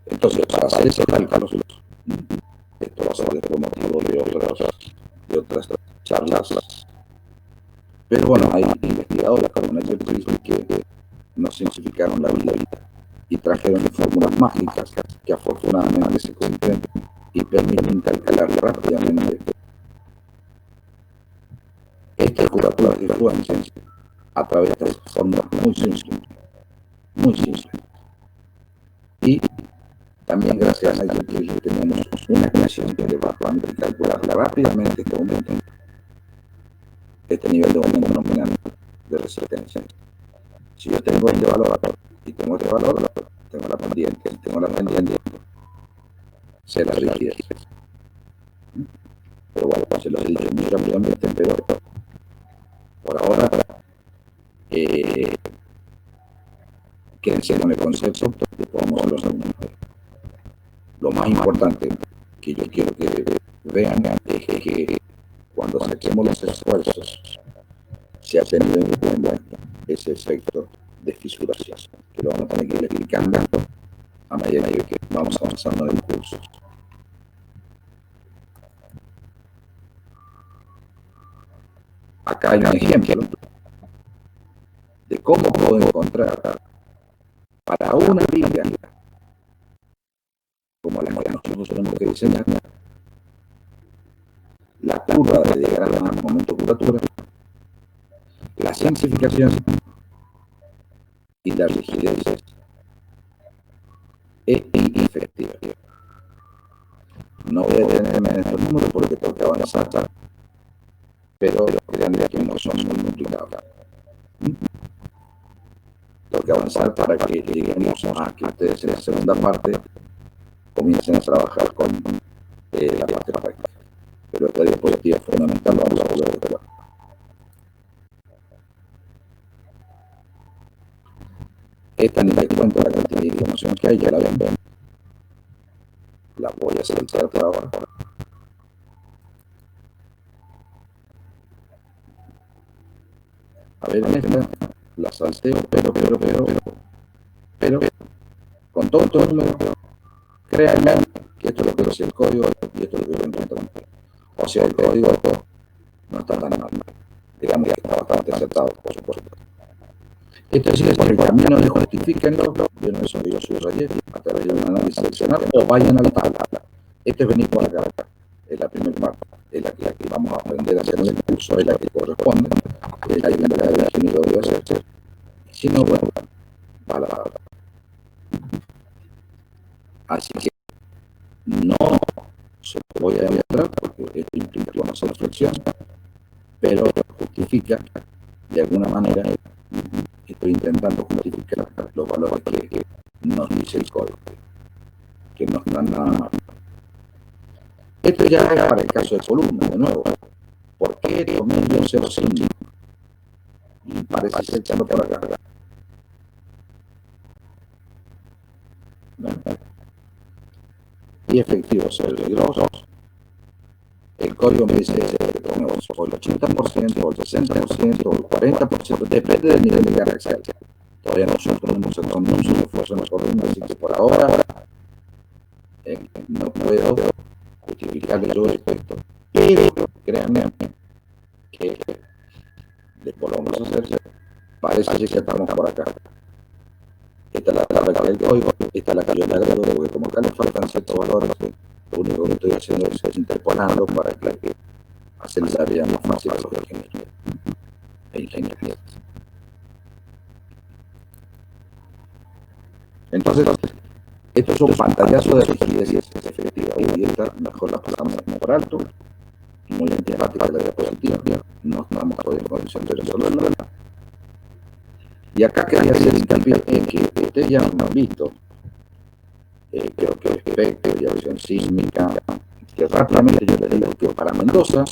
Entonces, para hacer ese cálculo, esto va a ser después motivo de otras charlas. Pero bueno, hay investigadores como Nigel Priestley que nos simplificaron la vida y trajeron fórmulas mágicas que afortunadamente se cumplen y permiten calcular rápidamente estas curvaturas de influencia a través de fórmulas muy simples. Y también gracias a Nigel Priestley tenemos una ecuación que le va a permitir calcular rápidamente este aumento, este nivel de aumento nominal de resistencia. Si yo tengo este valor y tengo este valor, tengo la pendiente, sé la rigidez. Pero bueno, se lo he dicho muy rápidamente, pero por ahora quédense con el concepto que podamos los argumentos. Lo más importante que yo quiero que vean es que cuando saquemos los esfuerzos se ha tenido en cuenta ese efecto de fisuración, que lo vamos a tener que ir explicando a medida que vamos avanzando en el curso. Acá hay un ejemplo de cómo puedo encontrar para una viga como la que nosotros tenemos que diseñar la curva de diagrama de momento de curvatura, la simplificación y la rigidez es efectiva. No voy a detenerme en estos números porque tengo que avanzar, pero créanme que no son muy complicados. Tengo que avanzar para que lleguemos a que ustedes en la segunda parte comiencen a trabajar con la parte práctica. Pero esta diapositiva es fundamental, lo vamos a volver a ver. Esta ni la cuento la cantidad de información que hay, ya la ven. La voy a saltar por ahora. A ver, en esta la salteo, pero Pero con todo estos números, créanme que esto es lo que dice el código y esto es lo que yo encuentro. O sea, el código no está tan mal. Digamos que está bastante acertado, por supuesto. Esto es por el camino de justifíquenlo, vieron eso que yo subrayé, a través de un análisis seccional, o vayan a la tabla. Esto es venir por acá, es la primera parte, es la que vamos a aprender a hacer en el curso, es la que corresponde, es la que el ingeniero debe hacer. Y si no, bueno, va a la tabla. Así que no se lo voy a demostrar porque esto implica conocer la flexión, pero justifica de alguna manera. Estoy intentando justificar los valores que nos dice el código, que no están nada mal. Esto ya es para el caso de columna, de nuevo. ¿Por qué tomé el 0,5? Y parece ser que ando por acá. Y efectivo ser peligroso. El código me dice que tomemos o el 80%, o el 60%, o el 40%, depende del nivel de carga exacta. Todavía nosotros no hemos hecho un solo esfuerzo en la columna, así que por ahora no puedo justificarle yo esto. Pero créanme que después lo vamos a hacer. Parece que ya estamos por acá. Esta es la tabla del código, esta es la que yo le agrego, porque como acá nos faltan ciertos valores, lo único que estoy haciendo es interpolando para que hacer la vida más fácil a los ingenieros. Entonces, estos son pantallazos de rigidez efectiva, y esta mejor la pasamos por alto, muy antipática la diapositiva, no estamos todavía en condición de resolverla. Y acá quería hacer hincapié en que ustedes ya han visto, creo que espectro y aviación sísmica, que rápidamente yo les digo que para Mendoza,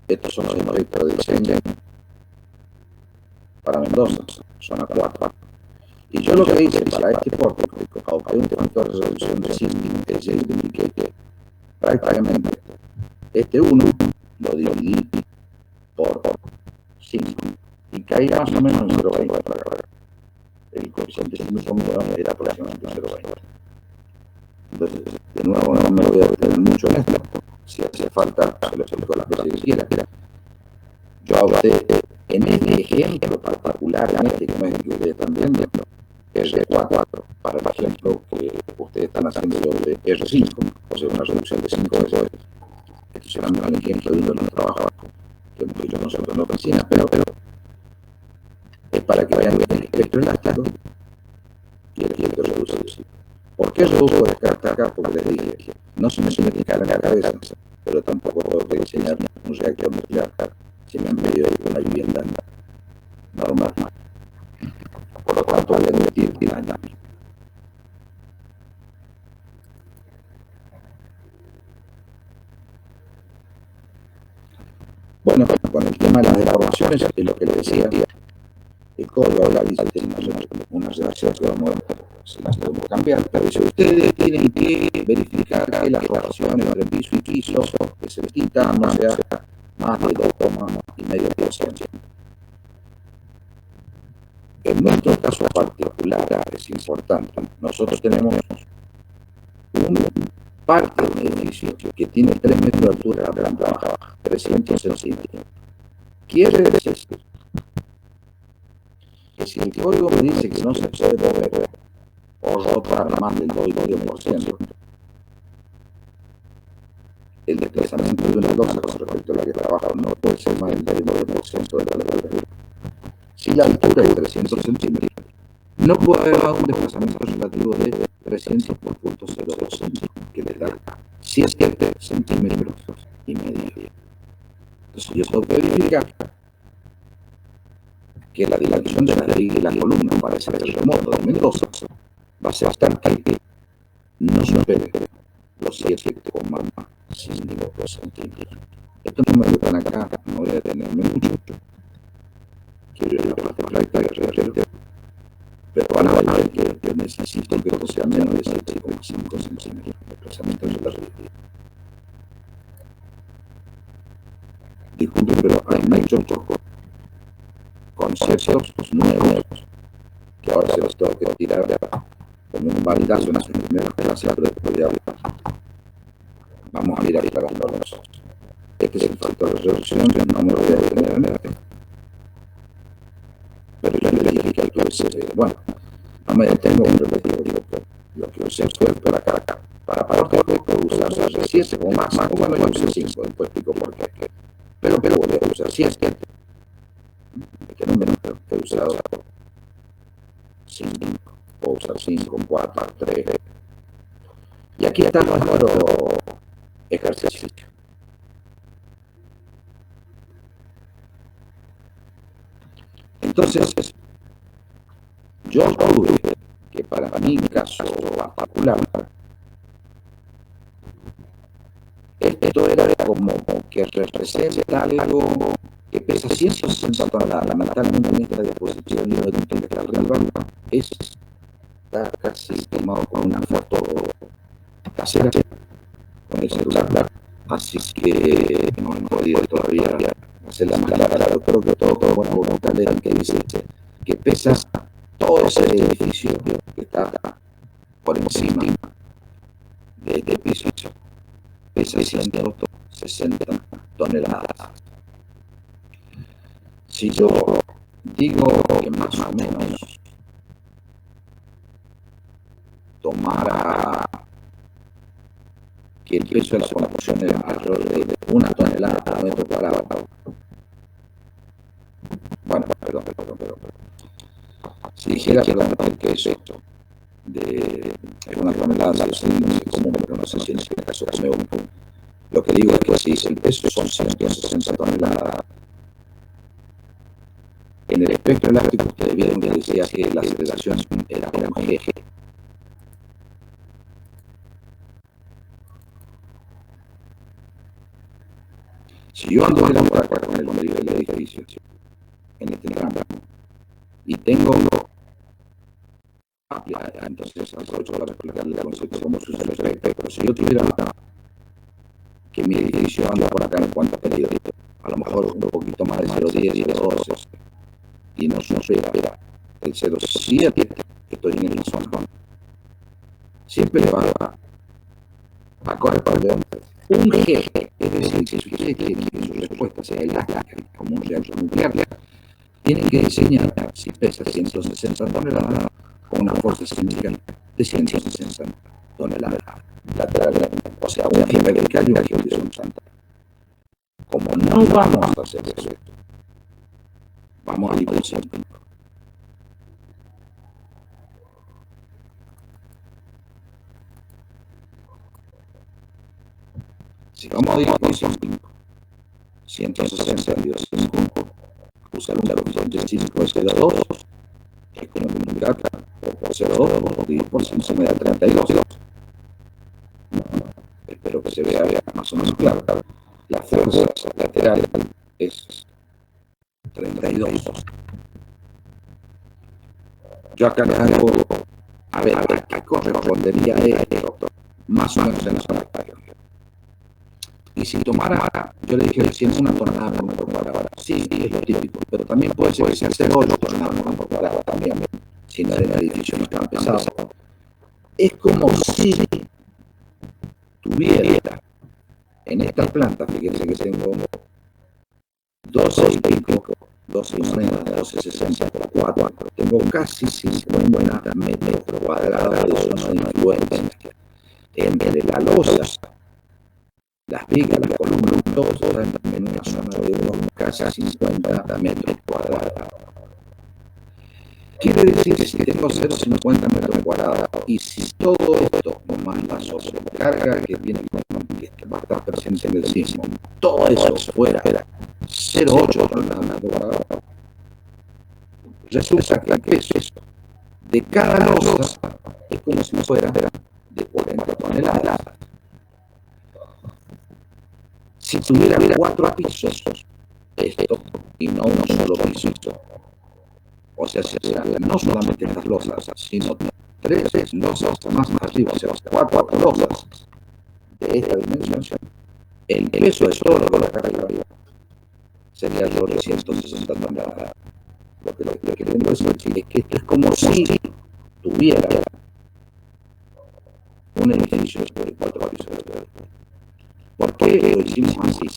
estos son los espectros de diseño para Mendoza, zona 4. Y yo lo que hice para este pórtico, aunque un factor de resolución de sísmica, que ya identifiqué que prácticamente este 1 lo dividí por 5 y caí más o menos en 0,20. El coeficiente sísmico mío era aproximadamente 0,20. Entonces, de nuevo, no me voy a detener mucho en esto. Si hace falta, se lo explico las veces que quiera. Yo opté en este ejemplo particular, en este que ustedes están viendo, R4, para el ejemplo que ustedes están haciendo de R5, o sea, una reducción de 5 veces. Esto será un ejemplo de uno de los trabajos que hemos hecho nosotros en la oficina, pero es para que vean el espectro elástico y el espectro reducido. ¿Por qué reduzco descarta acá? Porque les dije, no se me tiene que caer en la cabeza, pero tampoco tengo que diseñar un reactor nuclear si me han pedido una vivienda normal. Por lo tanto, voy a admitir que daña. Bueno, con el tema de las deformaciones, es lo que les decía. El código habla de una relación que vamos a ver si las podemos cambiar, pero si ustedes tienen que verificar que las rotaciones entre piso y piso que se quitan no sea más de 2,5%. En nuestro caso particular es importante. Nosotros tenemos un parte de un edificio que tiene 3 metros de altura de la planta baja, 300 centímetros. Quiere decir que si el código me dice que no se puede mover o rotar más del 2,5%, el desplazamiento de una losa con respecto a la que trabaja no puede ser más del 9% de la altura. Si la altura es 300 centímetros, no puede haber un desplazamiento relativo de 300 por 0,02 centímetros, que le da 7 centímetros y medio. Entonces yo tengo que verificar que la dilación de la columna para ese terremoto de Mendoza va a ser hasta que no supere los 7,5 centímetros. Esto no me gustan acá, no voy a detenerme mucho. Quiero ir a la parte práctica de realidad, pero van a ver que necesito que esto sea menos de 7,5 centímetros, precisamente en la realidad. Disculpen, pero hay muchos conceptos nuevos que ahora se los tengo que tirar como un baldazo en sus primeras clases, pero después ya vamos a ir aclarándonos. Este es el factor de reducción, yo no me lo voy a detener en este. Pero yo le dije que hay que usar, bueno, no me detengo, pero les digo que lo que usé fue para acá. Para parte puedo usar 7 como máximo, bueno, yo usé 5, después explico por qué. Pero voy a usar 7. Que no me he usado 5, puedo usar 5, 4, 3. Y aquí está nuestro ejercicio. Entonces, yo tuve que para mi caso particular, esto era como que representa algo que pesa 160 toneladas. Lamentablemente en esta diapositiva no lo tengo que arriba, está casi tomado con una foto casera con el celular, así que no he podido todavía hacerla más clara. Creo que todo buena voluntad le dan que dice que pesa todo ese edificio que está por encima de este piso, pesa 160 toneladas. Si yo digo que más o menos tomara que el peso de la construcción era alrededor de 1 tonelada por metro cuadrado. Bueno, perdón. Si dijera que es esto, de 1 tonelada, no sé cómo, pero no sé si en este caso lo que digo es que si el peso son 160 toneladas, en el espectro elástico ustedes vieron que decía que la aceleración era como eje. Si yo ando por acá con el nivel del edificio, en este tramo, y tengo entonces aprovecho para explicarle el concepto de cómo se usa el efecto. Pero si yo tuviera que mi edificio anda por acá en cuanto a pedido, a lo mejor un poquito más de 0,10, 0,12, y no supera el 0,7, estoy en el zona. Siempre va a corresponder un G, es decir, si ustedes quieren que su respuesta sea elástica como un reactor nuclear, tienen que diseñar, si pesa 160 toneladas, con una fuerza cinética de 160 toneladas lateralmente, o sea, una eje vertical y una eje horizontal. Como no vamos a hacer eso, vamos a ir por ejemplo. Si vamos a ir por 160 dividido 5, usar un 0,85 de 0,2, es como multiplicar por 0,2 dividido por 5 me da 32. Espero que se vea más o menos claro. La fuerza lateral es 32. Yo acá les hago, a ver, ¿a qué correspondería esto? Más o menos en la zona espacial. Y si tomara, yo le dije recién 1 tonelada por metro cuadrado. Sí, es lo típico, pero también puede ser 0,8 toneladas por metro cuadrado también, si no era un edificio no es tan pesado. Es como si tuviera en esta planta, fíjense que tengo 12 y pico, 12 y moneda, 12,60 por 4, tengo casi 50 metros cuadrados de zona de influencia entre la losa, las vigas, las columnas, todo están en una zona de unos casi 50 metros cuadrados. Quiere decir que si tengo 0,50 metros cuadrados y si todo esto, más la sobrecarga que tiene que va a estar presente en el sismo, todo eso fuera 0,8 toneladas metro cuadrado, resulta que el peso de cada losa es como si fuera de 40 toneladas. Si tuviera 4 pisos, esto, y no uno solo piso, o sea, no solamente estas losas, sino 3 losas más arriba, o sea, 4 losas de esta dimensión, el peso de todo lo que coloca arriba sería alrededor de 160 toneladas. Lo que le estoy queriendo decir es que esto es como si tuviera un edificio de 4 pisos. ¿Por qué lo hicimos así?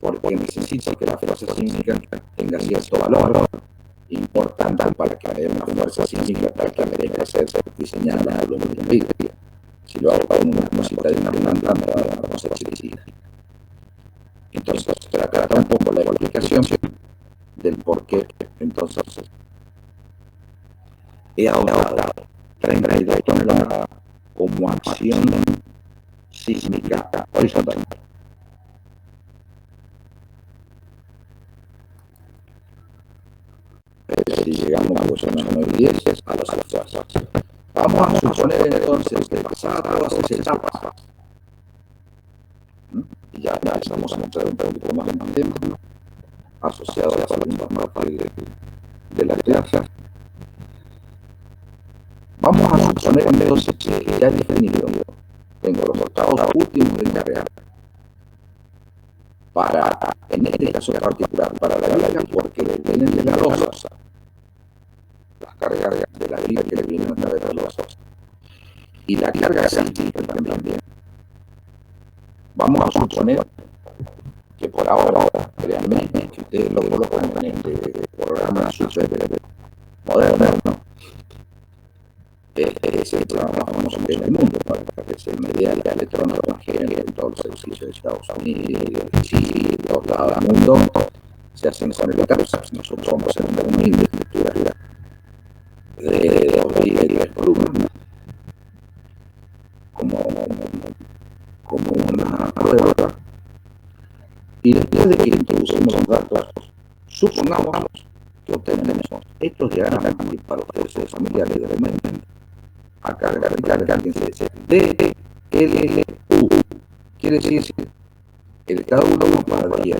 Porque necesita que la fuerza sísmica tenga cierto valor importante para que haya una fuerza sísmica para que merezca ser diseñada por un vidrio. Si lo hago con una cosita de una planta, me va a dar una cosa chiquitita. Entonces, trata un poco la explicación del por qué. Entonces, he ahorrado 32 toneladas como acción sísmica horizontal. Si llegamos a los 910 a los actuales. Vamos a suponer entonces que pasada todas esas etapas, y ya empezamos a mostrar un poquito más en tema asociado a la misma parte de la clase. Vamos a suponer entonces que ya he definido, tengo los estados últimos de carga para, en este caso particular, para la grilla, porque vienen de la losa, las cargas de la grilla que le vienen a través de la losa, y la carga sísmica también. Vamos a suponer que por ahora, créanme, que ustedes lo colocan en este programa súper moderno, es el programa más famoso en el mundo, para que se medía la electrónica transgénica en todos los servicios de Estados Unidos, de todos lados del mundo, se hacen con el CAPSAP. Nosotros vamos a hacer una humilde estructura de 2 y 10 columnas, como una prueba. Y después de que introducimos los datos, supongamos que obtenemos estos diagramas para ustedes familiares de momento. Acá D, L, U. Quiere decir el cada uno para día.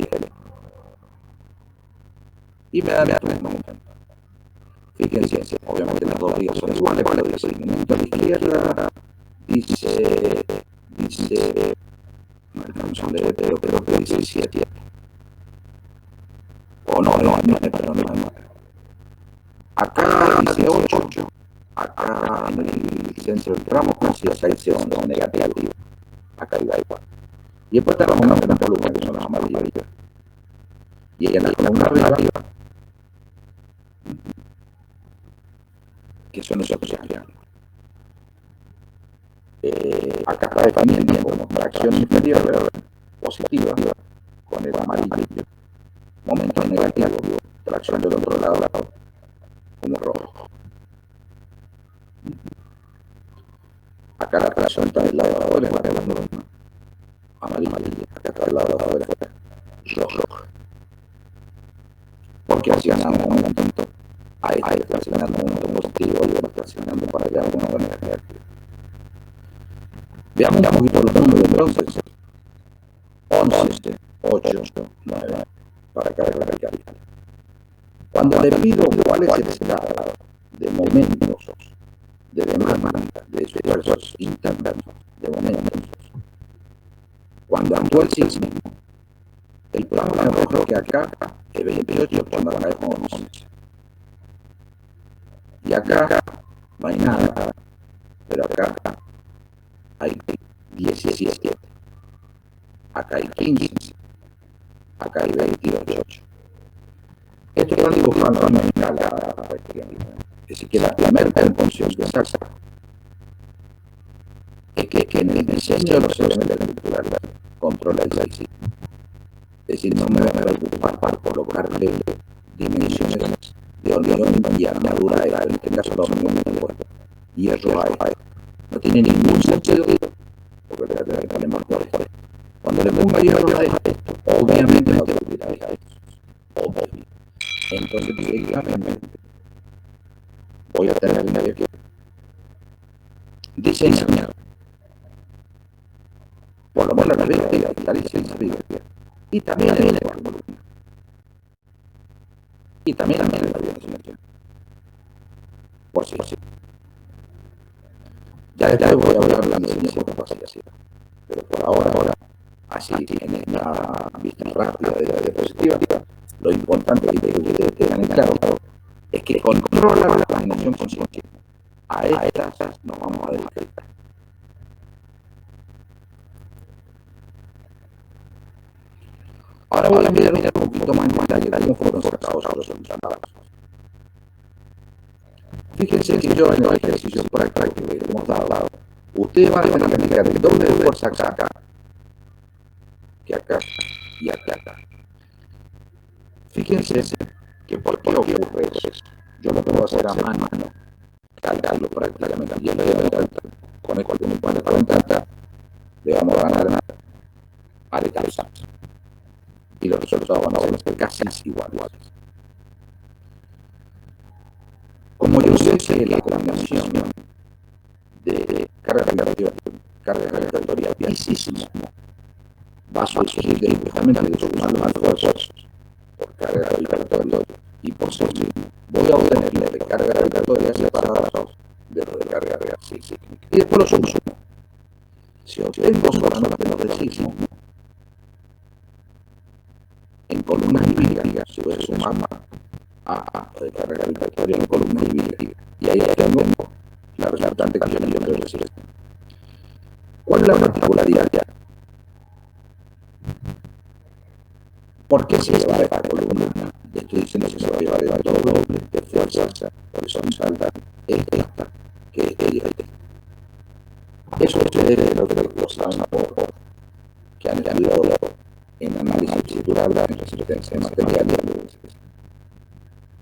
Y me da la momento. Fíjense, obviamente las 2 vías son iguales, pero el segmento a la izquierda dice no alcanzo a leer, pero creo que dice 7. O no, perdón. Acá dice 8. Acá en el centro del tramo, si acá dice 11 negativo. Acá iba igual. Y después tenemos una columna que son las amarillas. Y en la columna arriba, que son los asociaciones. Acá está definiendo como tracción inferior positiva con el amarillo, momento negativo, tracción del otro lado como rojo. Acá la tracción está del lado de afuera, la columna amarilla, acá está del lado de afuera, rojo. Porque acciona un momento, ahí está accionando un momento positivo y está accionando para allá un momento negativo. Veamos un poquito los números entonces. 11, 8, 9, para cargar la capital. Cuando le pido cuál es el estado de momentos, de demanda, de esfuerzos internos, de momentos, cuando actúa el sismo, el plano me arroja que acá es 28, cuando acá es 11. Y acá no hay nada, pero acá hay 17. Acá hay 15, acá hay 28. Esto lo digo dibujando en escala. Es decir, que la primera función que se hace es que en el diseño de los elementos estructurales controla el sismo. Es decir, no me voy a preocupar para colocarle dimensiones de hormigón y armadura de en este caso los hormigones de cuerpo. Hierro hay. No tiene ningún sentido, porque le voy a poner más fuerte. Cuando le ponga hierro a esto, obviamente no te voy a olvidar de esto. Obvio. Entonces, directamente voy a tener que diseñar por lo menos la licencia y también el columna. Y también la dimensión. Por si. Ya después voy a hablar de la diseño por capacidad. Pero por ahora, así en esta vista rápida de la diapositiva, Lo importante que ustedes tengan en claro es que controla la imaginación consciente. A estas nos vamos a dedicar. Ahora voy a mirar un poquito más en detalle cómo fueron sacados los resultados. Fíjense que yo en el ejercicio práctico que le hemos dado, ustedes van a tener que aplicar el doble de fuerza acá, que acá y acá. Fíjense que por qué ocurre eso. Yo lo puedo hacer a mano, calcarlo prácticamente. Y con esto que me pueden cuenta, le vamos a ganar a descansar. Y los resultados van a ser casi iguales. Como yo sé que la combinación de carga respiratoria altísima va a surgir justamente de sumar los esfuerzos por carga respiratoria y por sí mismo, voy a obtener los de carga respiratoria separados de los de carga sísmica. Y después los sumo. Si obtengo solamente los de sismo, en columnas hídricas, si voy a sumar a de carga respiratoria en columnas hídricas, y ahí tengo la resultante que yo le quiero decir. ¿Cuál es la particularidad? ¿Por qué se lleva esta columna? Estoy diciendo que se va a llevar el doble de fuerza horizontal esta que es. Eso ustedes lo saben a poco, que han estudiado en análisis estructural de resistencia de materiales,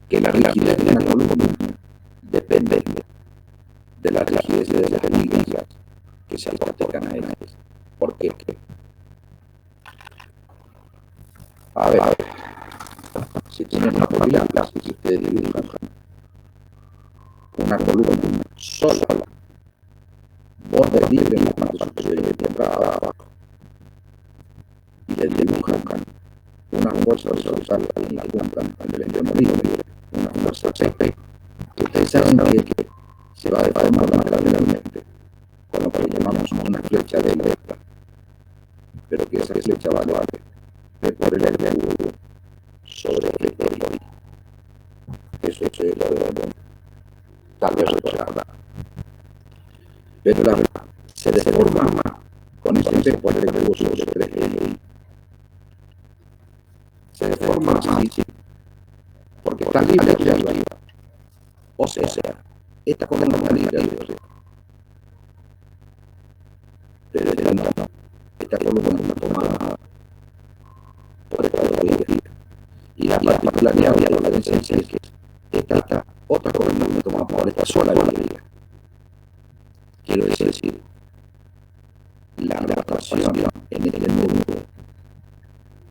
que la rigidez de la columna depende de la rigidez de las ligas que se aplican a ellas. ¿Por qué? A ver, si tienen una película, si ustedes dibujan una columna sola, borde libre en la parte superior y tierra abajo, y le dibujan una fuerza horizontal en la punta del extremo libre, una fuerza P, que ustedes saben que se va a deformar lateralmente, con lo que llamamos una flecha de letra, pero que esa flecha vale P por el ángulo sobre el ecuador. Eso es lo de tal vez recordar. Pero la verdad se deforma con ese P por el ángulo sobre el ecuador. Se deforma así porque está libre hacia arriba. O sea, esta columna está libre hacia arriba. Pero esta columna está tomada por esta otra liga. Y la particularidad de la diferencia es que esta otra columna está tomada por esta sola liga. Quiero decir, la rotación en este nudo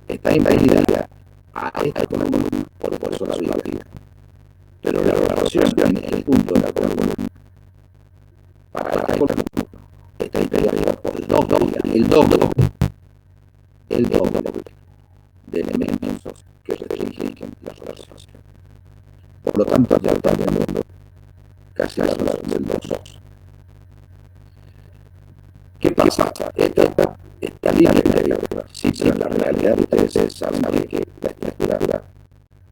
está impedida a esta columna por eso la liga. Pero la rotación en el punto de la columna para esta columna está impedida por dos ligas, el doble de elementos que restringen la rotación. Por lo tanto, ya está viendo casi la relación del 2. ¿Qué pasa? Esta línea sí, pero la realidad ustedes saben que la estructura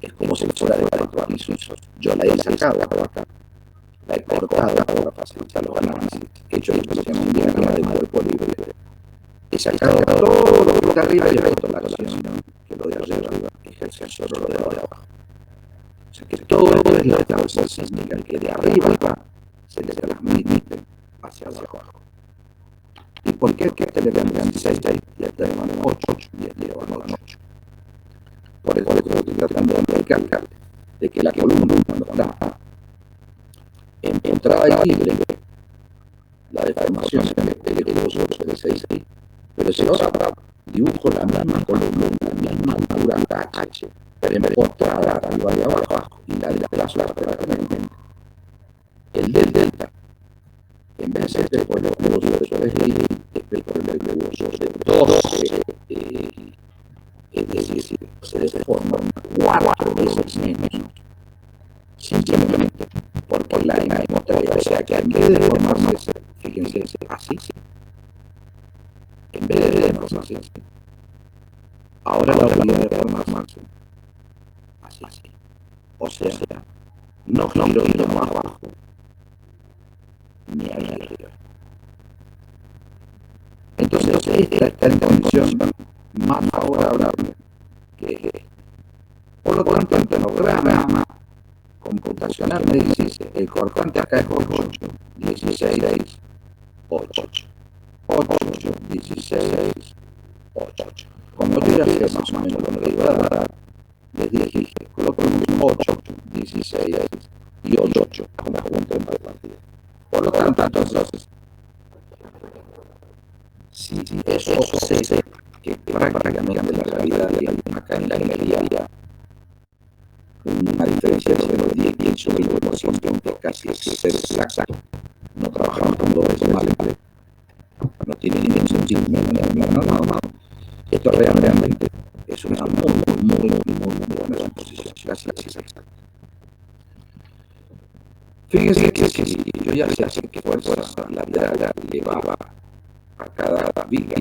es como si fuera de cuatro pisos. Yo la he sacado acá, la he cortado para facilitar los análisis. He hecho lo que se llama un diagrama de cuerpo libre. He sacado todo lo que está arriba y he puesto la acción que lo de arriba ejerce solo lo de abajo. O sea que todo es la fuerza sísmica que de arriba se le transmite hacia abajo. ¿Y por qué? Que este le dan 6 y este le dan 8 y este le dan 8? Por eso estoy tratando de explicar de que la columna cuando está en entrada y libre, la deformación se me pide que los otros de 6, pero si ahora dibujo la misma columna en la misma altura H, pero en vez de postrada arriba y abajo, y la desplazo lateralmente, el del delta, en vez de ser por los globos de por el globo de 12, es decir, se deforman 4 veces menos, simplemente porque la hemos traído. O sea que en vez de deformarse, fíjense, así, en vez de deformarse, ahora la realidad de deformarse así. O sea, no giro ni más abajo, ni arriba. Entonces, esta está en condición más favorable que esta. Por lo tanto, el cronograma computacional me dice, el cortante acá es 8, 16, 8. 8, 16, 8. Como yo ya sé más o menos lo que iba a dar, les dije, coloquemos 8, 16 y 8 como junto en partida. Por lo tanto, entonces, si eso sé que prácticamente la realidad acá en la ingeniería, una diferencia de los 10, 15 o 20% que casi es ser exacto. No trabajamos con dos decimales, no tiene ningún sentido, no. Esto realmente es una muy buena suposición, casi exacta. Fíjense que si yo ya sé que fuerza lateral le va a cada viga,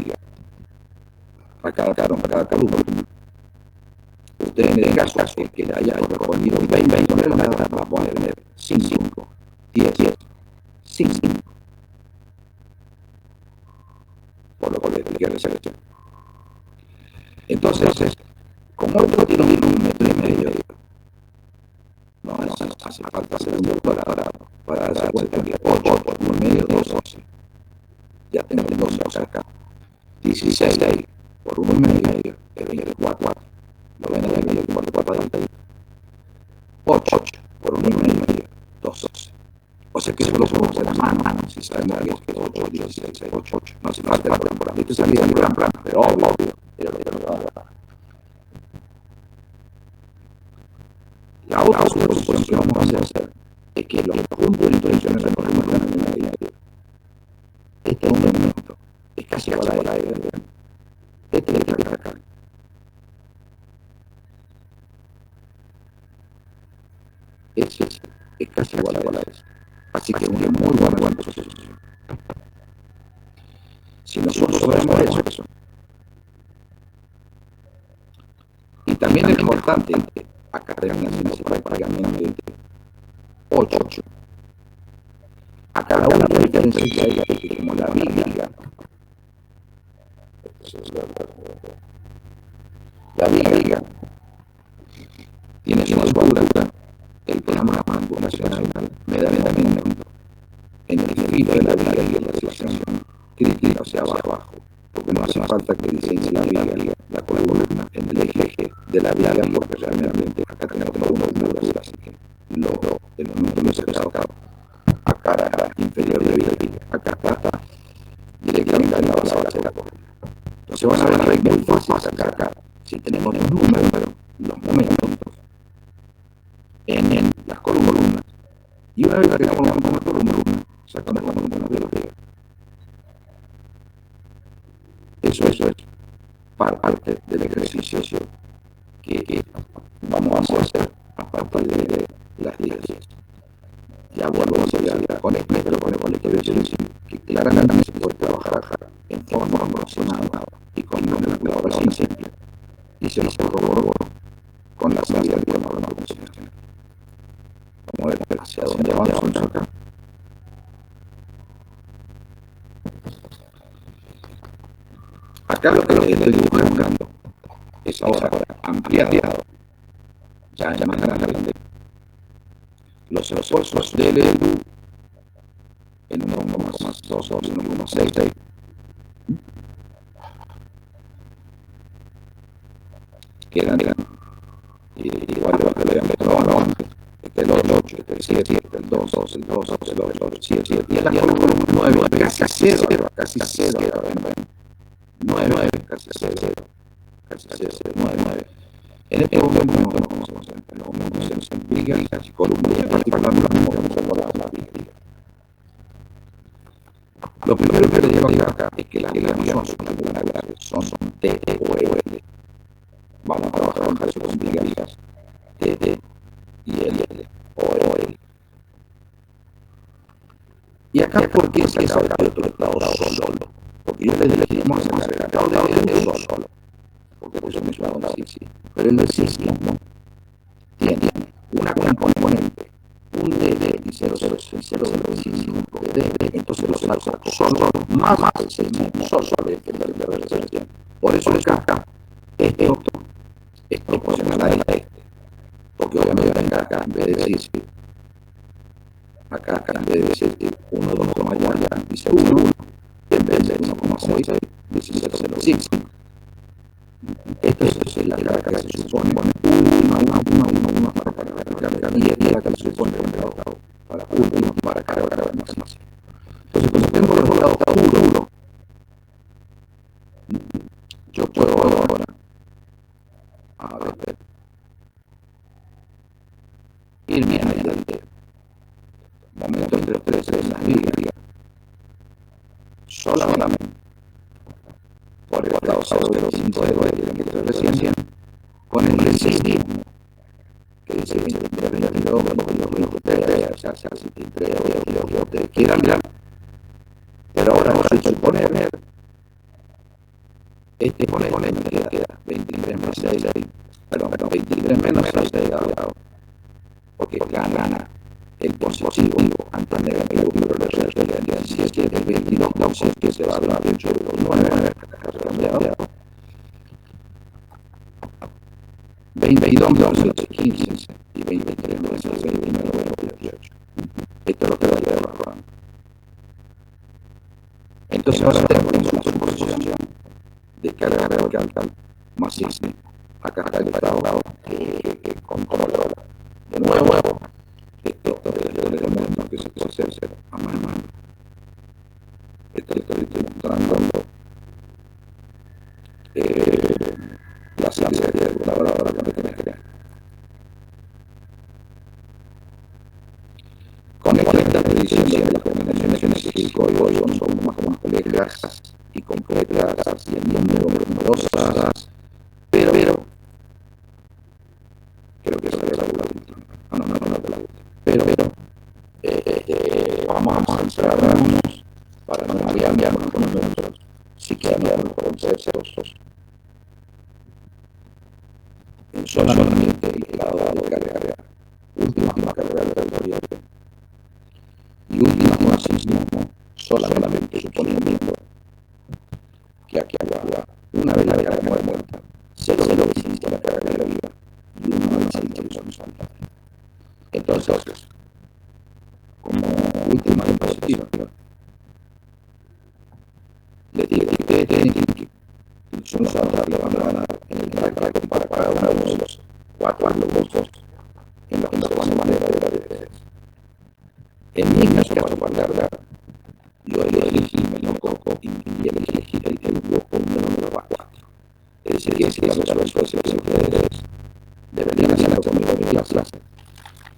a cada columna, ustedes en el caso que le haya correspondido 20 toneladas, va a poner 5, 10, 5. Por lo que le expliqué recién. Entonces, como esto tiene 1,5 metros, no hace falta hacer un doctorado para darse cuenta que 8 por 1,5, 12. Ya tenemos 12 acá. 16 por 1,5 es 24. Lo ven ahí, 24 adelante. 8 por 1,5, 12. O sea que eso lo podemos hacer a mano, si sabemos que es 8, 16, 8. No hace falta por ahí. Esto salía en plan, pero obvio, era lo que nos va a dar. La otra suposición que vamos a hacer es que los puntos de intenciones se corresponden en la media. Este aumento es casi igual a aire. Este es el acá. Ese es casi igual a eso. Así que una muy buena suposición. Si nosotros sabemos eso, y también es importante, acá termina siendo prácticamente 8. Acá la única diferencia es que como la viga tiene su altura, el programa computacional me da en el filo de la viga y en la sección crítica, o sea, abajo, porque no hace falta que diseñe la viga, la columna en el eje de la viga, porque realmente acá tenemos unos muros, así que el momento no se acá a cara inferior de viga, acá está directamente al lado de la columna. Entonces van a ver muy fácil sacar acá, si tenemos los números, los momentos en las columnas, y una vez que tenemos una columna, sacamos la columna de la viga. Eso es parte del ejercicio que vamos a hacer a partir de las 10. Ya vuelvo a hacer con esto, pero con esto voy a decir que claramente se puede trabajar en forma aproximada y con una calculadora simple. Y se nos corroboró con la salida del cronograma funcional. Vamos a ver hacia dónde vamos acá. Acá lo que estoy dibujando es ahora ampliado, ya más grande, los esfuerzos del ELU en 1,2 o 1,6. Quedan igual de lo que habían probado antes. Este es el 8, este es el 7, este es el 2, el 2, el 8, el 7, y la columna 9, casi 0, casi 0, 9, casi 0, 9. En este momento no conocemos los momentos en vigas y columnas, y particularmente los momentos en las vigas. Lo primero que le llevo acá es que las vigas no son rectangulares, son T o L. Vamos a trabajar con vigas T y L o L. Y acá, ¿por qué se saca el otro estado solo? Porque yo les dijimos a sacar el estado de L solo. Porque eso me suena así, sí. Pero él no es sismo. una componente, un DD y 005 de DD, entonces los saltos son más pequeños, solo de referencia. Por eso acá, esto es proporcional a este, porque obviamente acá, en vez de decir, acá en vez de decir 1, 2, allá, dice 1, en vez de 1,6, dice 0,05. Esta es la carga que se supone una para cargar, y esta es la que se supone para última para cargar más. Entonces, cuando tengo los lados puros, yo puedo ahora, a ver, irme adelante. Momento entre los tres en la liga, solamente por el lado 0,05 de recién, con el resistir, que dice 22, pero ahora no se poner este me queda 23 más 6, perdón, 23 menos 6 de lado, porque gana el positivo antes de que el número de referencia, si es que el 22 no sé que se va a dar 8,9, 22 más 8, 15 y 23 más 6, 29, 18. Esto es lo que va a llevar la rama. Entonces ahora tengo la superposición de carga vertical más 6. Acá está el estado que controla de nuevo esto del elemento que se puede hacer a mano. Esto le estoy mostrando la serie de la palabra que tenés que tener. Con esta predicción de las combinaciones y códigos son más complejas y concretas y en número numerosas, pero creo que eso es la última. Pero vamos a centrarnos para no cambiarnos con nosotros, si cambiamos los conceptos en solamente el lado de carga, última carga de territorio y última marxismo, solamente suponiendo que aquí habrá una vez la carga muerta, 0,5 la carga de la vida y una vez la horizontal. Entonces, como última diapositiva, le digo que son saltos que van a dar en el track para cada uno de los 4 grupos en los que se van a manejar de la diferencia. En mi caso particular, yo elegí y elegí el grupo número 4. Es decir, que si las ustedes deberían hacerlo conmigo en la clase,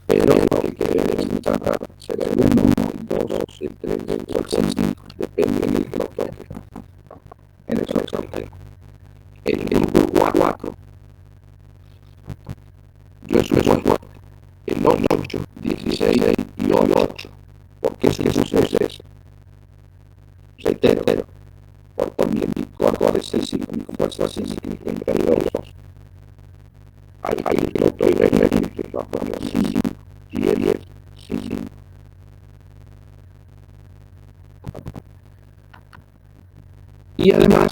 pero el que deben tratar será el 1, el 2, el 3, el 4, el 5, depende del que lo toque en el sorteo. El grupo 4, yo he supuesto el 8, 16 y 8. ¿Por qué sucede eso? Reitero, por mi cuarto de 6, 5, mi fuerza 5, 32. Hay el otro y el va a poner 5 y el 10, 5. Y además,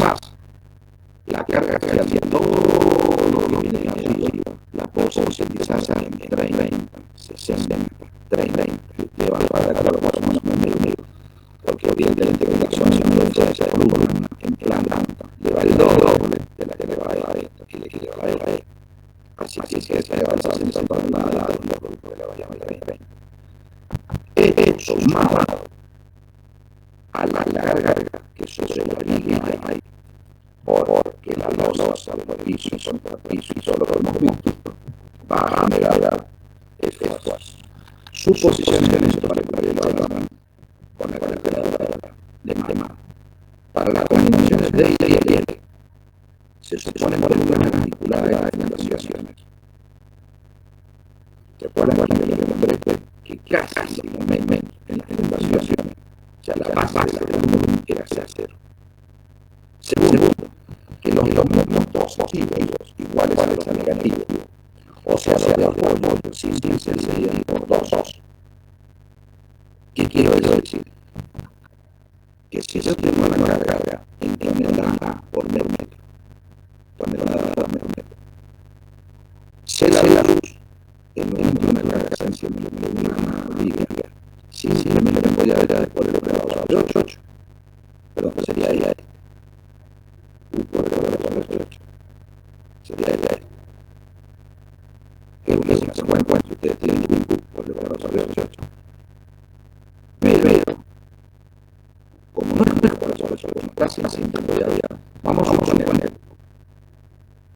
la carga que hacia todo lo que viene arriba, la puedo sintetizar en 30, 60, 30. Usted va a dar lo más o menos, porque evidentemente que la acción de esa columna en plan le va el doble de la que le va a esto y le va a esto. Así que se le va a estar sentando al lado de los grupos de la valla de 30. Esto sumado a la carga que sobrevive ahí, porque la losa del piso y solo el movimiento va a generar esfuerzos. Suposiciones para el órgano con la carga de mano. Para las combinaciones de I y L se suponen volúmenes articulares en las situaciones. Recuerden cuando yo le nombré que casi el momento en las situaciones, o sea, la base de la volumen era hacia cero. Segundo, que los momentos positivos iguales a los negativos O sea, los de apoyo simples serían por 2. ¿Qué quiero decir? Que si yo tengo una carga en tonelada por metro, se la luz en un de la esencia de una liga, simplemente voy a ver por el operador de 8, pero sería ahí, por el operador de 8, sería ahí. Que es una segunda encuentro, ustedes tienen un por el operador de 8. Pero, como no es por el operador de 8, casi siempre voy a ver, vamos a suponer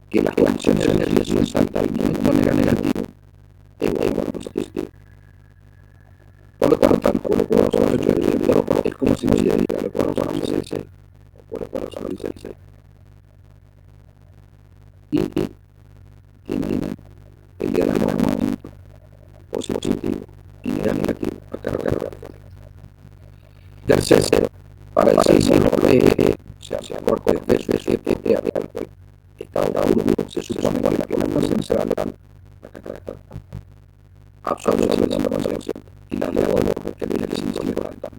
que las condiciones de energía son altamente negativo, positivo. Por lo tanto, por lo cual es como si me diera lo cual dice el 6, por lo cual dice el 6. Y tiene el día de momento positivo y negativo a cargar. Tercero, para el símbolo B, o sea, corte de FFP de alcohol, estado duro, se supone que la población será legal, absorbe el 90% y las devuelve que viene el 5%.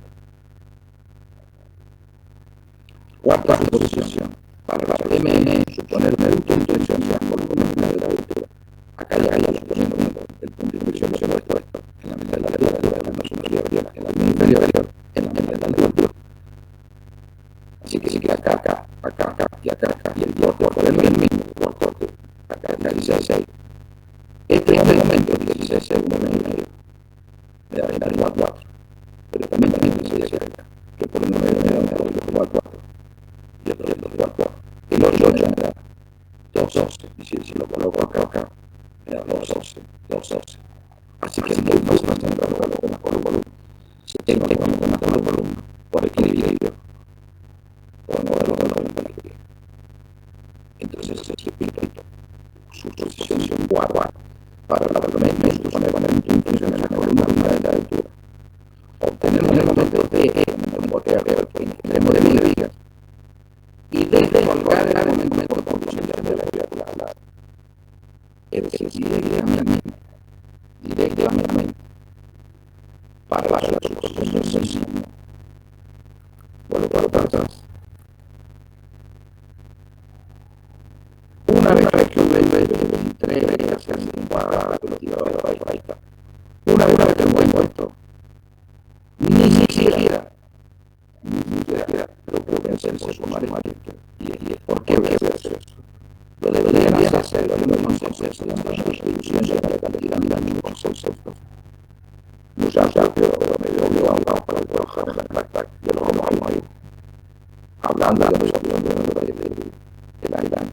Cuarta suposición, para la MN, suponer punto de inflexión por volumen de la altura. Acá ya suponiendo el punto de inflexión de esto en la mitad de la altura, en la superior, en la inferior, en la mitad de la altura. Así que acá, y el corte por el mismo, corte, acá 16. Este momento 16 segundos y medio, me da 4. Pero también se dice acá, que por el número me da 4. Y otro es 4. El 8 me da 212. Y si lo coloco acá, me da 212. Así que el tiempo se va a tener que colocar por volumen. Si tengo que colocar por volumen, por equilibrio, por no verlo con la equilibrio. Entonces, repito, su posición 4 para la promedio, supone poner un punto en la columna de la altura. Obtenemos el momento de en extremo de vigas y desde colgar el momento por posición de la viga. Es decir, directamente para la suposición del signo. Vuelvo para atrás. Una vez que el 23 se hace un cuadrado, ahí está. Una vez que lo he puesto, ni siquiera lo que pensé en su marido. Y ¿por qué voy a hacer eso? Lo deberían hacer en un concepto, se llama distribución de la cantidad de daño con conceptos. No se hace, pero me dio para el trabajar en la práctica. Yo lo como ahí, hablando de la resolución del daño.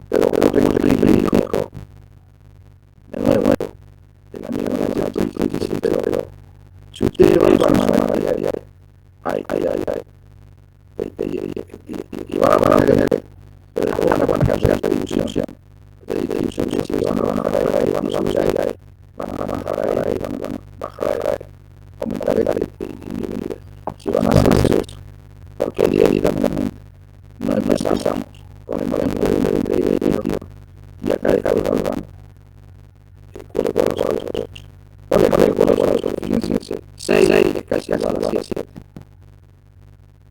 Pero tengo que ir dijo, de nuevo, el amigo me ha dicho, pero si ustedes van a sumar ahí, y van a tener, pero van a hacer la distribución, si van a bajar ahí, van a subir ahí, van a bajar ahí, van a bajar ahí, aumentar el nivel. Si van a hacer eso, porque directamente no empezamos con el momento de y acá de cada uno fíjense, 6 es casi a las 7.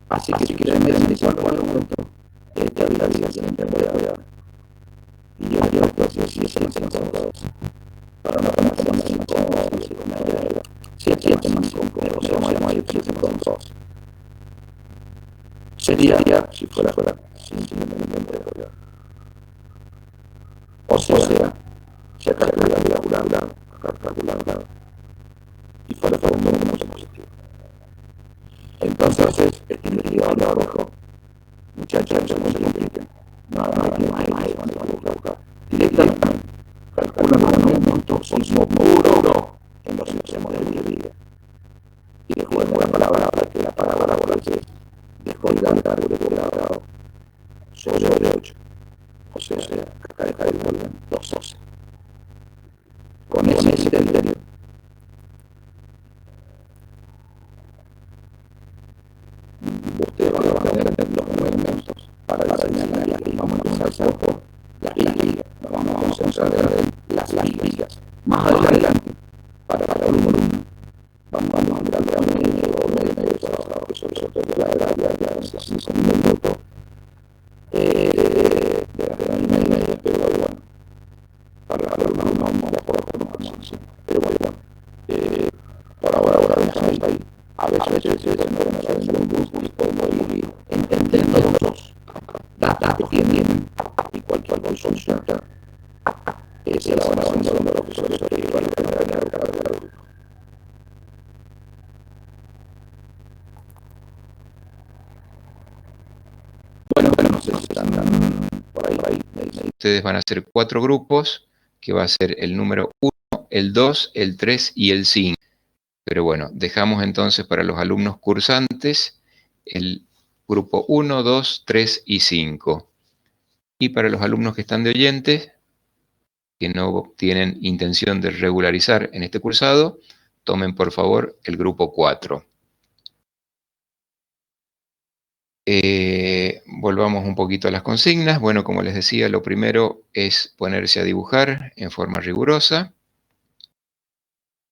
Así que si quieren ver en cuánto momento esta habitación siempre voy a y yo creo que si es 102 para no poner como 5 si es 7 más 5 negociamos ahí 7,2 sería si fuera simplemente o sea si acá calcular y fuera un número positivo. Entonces, este indicador de abajo, muchachos, no se compliquen. No hay directamente. Calculan un momento sismo puro en los extremos de la vida. Y después de la palabra, que la palabra es descolgar por grado sobre 8. O sea, acá deja el volumen 2. Con ese criterio, ustedes van a tener los movimientos para diseñar las vigas. Vamos a empezar por las vigas. Nos vamos a concentrar en las veces no saben muy bien y podemos ir entendiendo los datos que tienen y cualquier consulta se la van haciendo los profesores que van a tener a cargo del grupo. Bueno, no sé si están por ahí. Ustedes van a hacer 4 grupos, que va a ser el número 1, el 2, el 3 y el 5. Pero bueno, dejamos entonces para los alumnos cursantes el grupo 1, 2, 3 y 5. Y para los alumnos que están de oyentes, que no tienen intención de regularizar en este cursado, tomen por favor el grupo 4. Volvamos un poquito a las consignas. Bueno, como les decía, lo primero es ponerse a dibujar en forma rigurosa,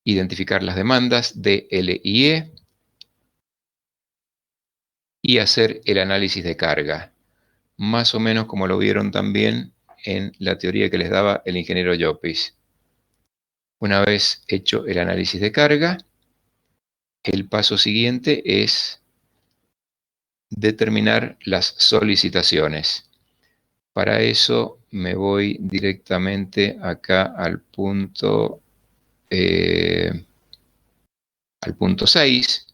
identificar las demandas D, L y E y hacer el análisis de carga, más o menos como lo vieron también en la teoría que les daba el ingeniero Llopis. Una vez hecho el análisis de carga, el paso siguiente es determinar las solicitaciones. Para eso me voy directamente acá al punto 6,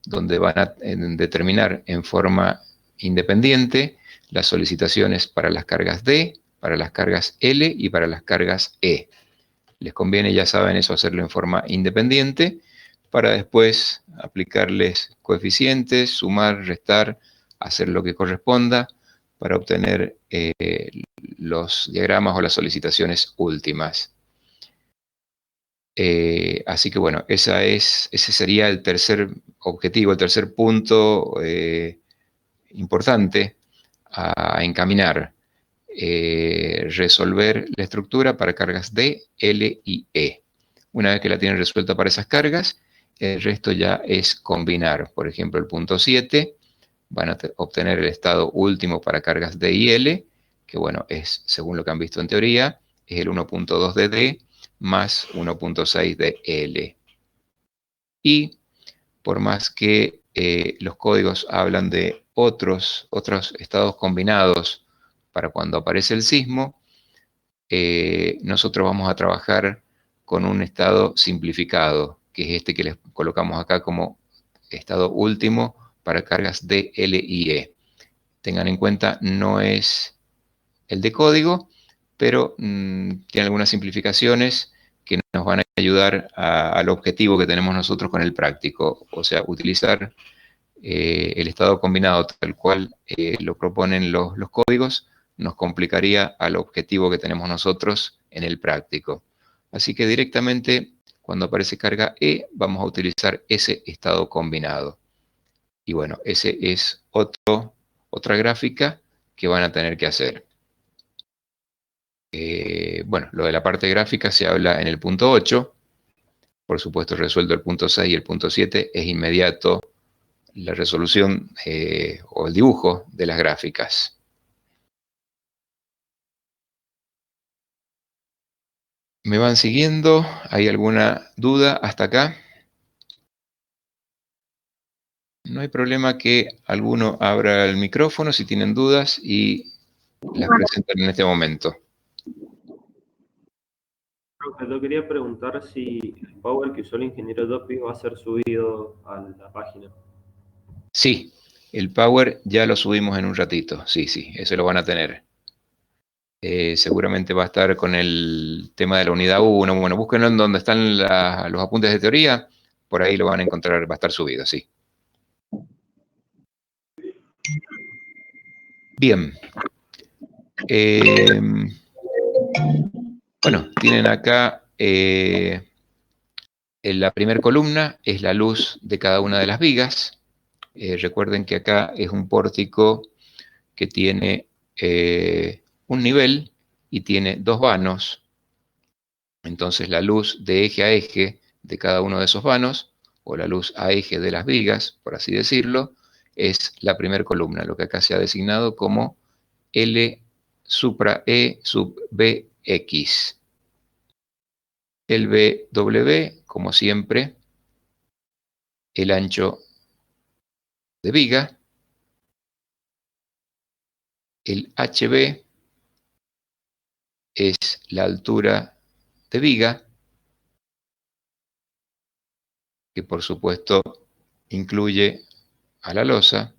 donde van a determinar en forma independiente las solicitaciones para las cargas D, para las cargas L y para las cargas E. Les conviene, ya saben eso, hacerlo en forma independiente para después aplicarles coeficientes, sumar, restar, hacer lo que corresponda para obtener los diagramas o las solicitaciones últimas. Así que bueno, ese sería el tercer objetivo, el tercer punto importante a encaminar. Resolver la estructura para cargas D, L y E. Una vez que la tienen resuelta para esas cargas, el resto ya es combinar. Por ejemplo, el punto 7, van a obtener el estado último para cargas D y L, que bueno, es, según lo que han visto en teoría, es el 1.2 de D más 1.6 de L. Y por más que los códigos hablan de otros estados combinados para cuando aparece el sismo, nosotros vamos a trabajar con un estado simplificado, que es este que les colocamos acá como estado último para cargas D, L y E. Tengan en cuenta, no es el de código, pero tiene algunas simplificaciones que nos van a ayudar al objetivo que tenemos nosotros con el práctico, o sea, utilizar el estado combinado tal cual lo proponen los códigos, nos complicaría al objetivo que tenemos nosotros en el práctico. Así que directamente, cuando aparece carga E, vamos a utilizar ese estado combinado. Y bueno, ese es otra gráfica que van a tener que hacer. Bueno, lo de la parte gráfica se habla en el punto 8. Por supuesto, resuelto el punto 6 y el punto 7, es inmediato la resolución o el dibujo de las gráficas. ¿Me van siguiendo? ¿Hay alguna duda hasta acá? No hay problema que alguno abra el micrófono si tienen dudas y las presentan en este momento. Yo quería preguntar si el Power que usó el ingeniero Llopis va a ser subido a la página. Sí, el Power ya lo subimos en un ratito. Sí, eso lo van a tener. Seguramente va a estar con el tema de la unidad 1. Bueno, búsquenlo en donde están los apuntes de teoría. Por ahí lo van a encontrar, va a estar subido, sí. Bien. Bueno, tienen acá en la primera columna es la luz de cada una de las vigas. Recuerden que acá es un pórtico que tiene un nivel y tiene 2 vanos. Entonces la luz de eje a eje de cada uno de esos vanos, o la luz a eje de las vigas, por así decirlo, es la primera columna, lo que acá se ha designado como L supra E sub BX. El BW, como siempre, el ancho de viga. El HB es la altura de viga, que por supuesto incluye a la losa.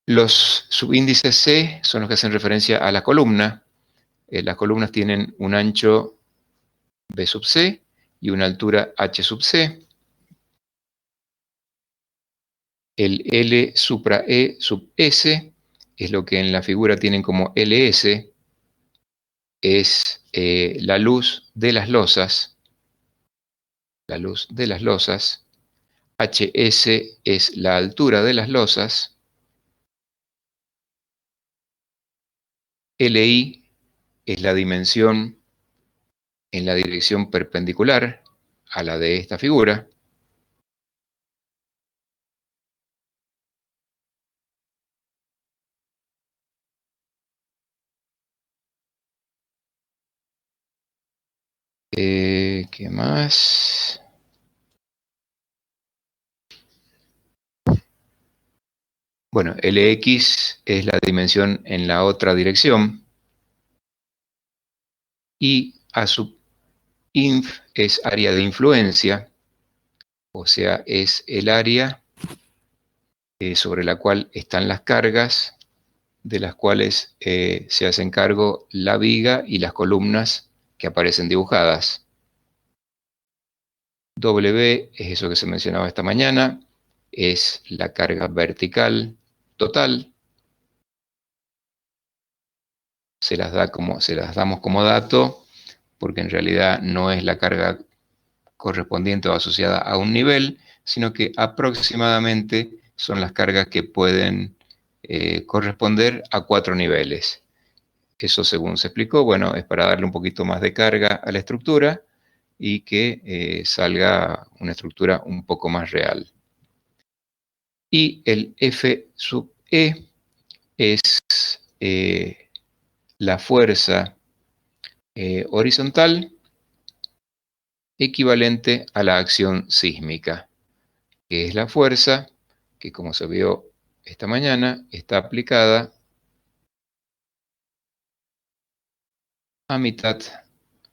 Los subíndices C son los que hacen referencia a la columna. Las columnas tienen un ancho B sub C y una altura H sub C. El L supra E sub S es lo que en la figura tienen como LS, es la luz de las losas. La luz de las losas. HS es la altura de las losas. LI es la dimensión en la dirección perpendicular a la de esta figura. ¿Qué más? Bueno, LX es la dimensión en la otra dirección. Y A sub inf es área de influencia, o sea, es el área sobre la cual están las cargas, de las cuales se hacen cargo la viga y las columnas que aparecen dibujadas. W es eso que se mencionaba esta mañana, es la carga vertical total. Se las damos como dato, porque en realidad no es la carga correspondiente o asociada a un nivel, sino que aproximadamente son las cargas que pueden corresponder a 4 niveles. Eso, según se explicó, bueno, es para darle un poquito más de carga a la estructura y que salga una estructura un poco más real. Y el F sub E es la fuerza horizontal equivalente a la acción sísmica, que es la fuerza que, como se vio esta mañana, está aplicada a mitad.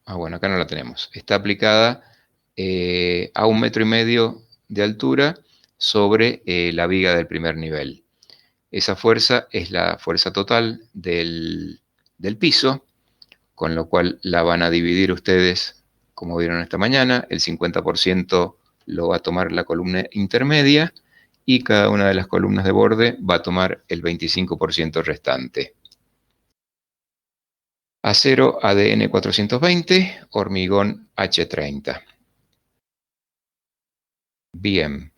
Bueno, acá no la tenemos. Está aplicada a 1,5 metros de altura sobre la viga del primer nivel. Esa fuerza es la fuerza total del piso, con lo cual la van a dividir ustedes, como vieron esta mañana. El 50% lo va a tomar la columna intermedia y cada una de las columnas de borde va a tomar el 25% restante. Acero ADN 420, hormigón H30. Bien.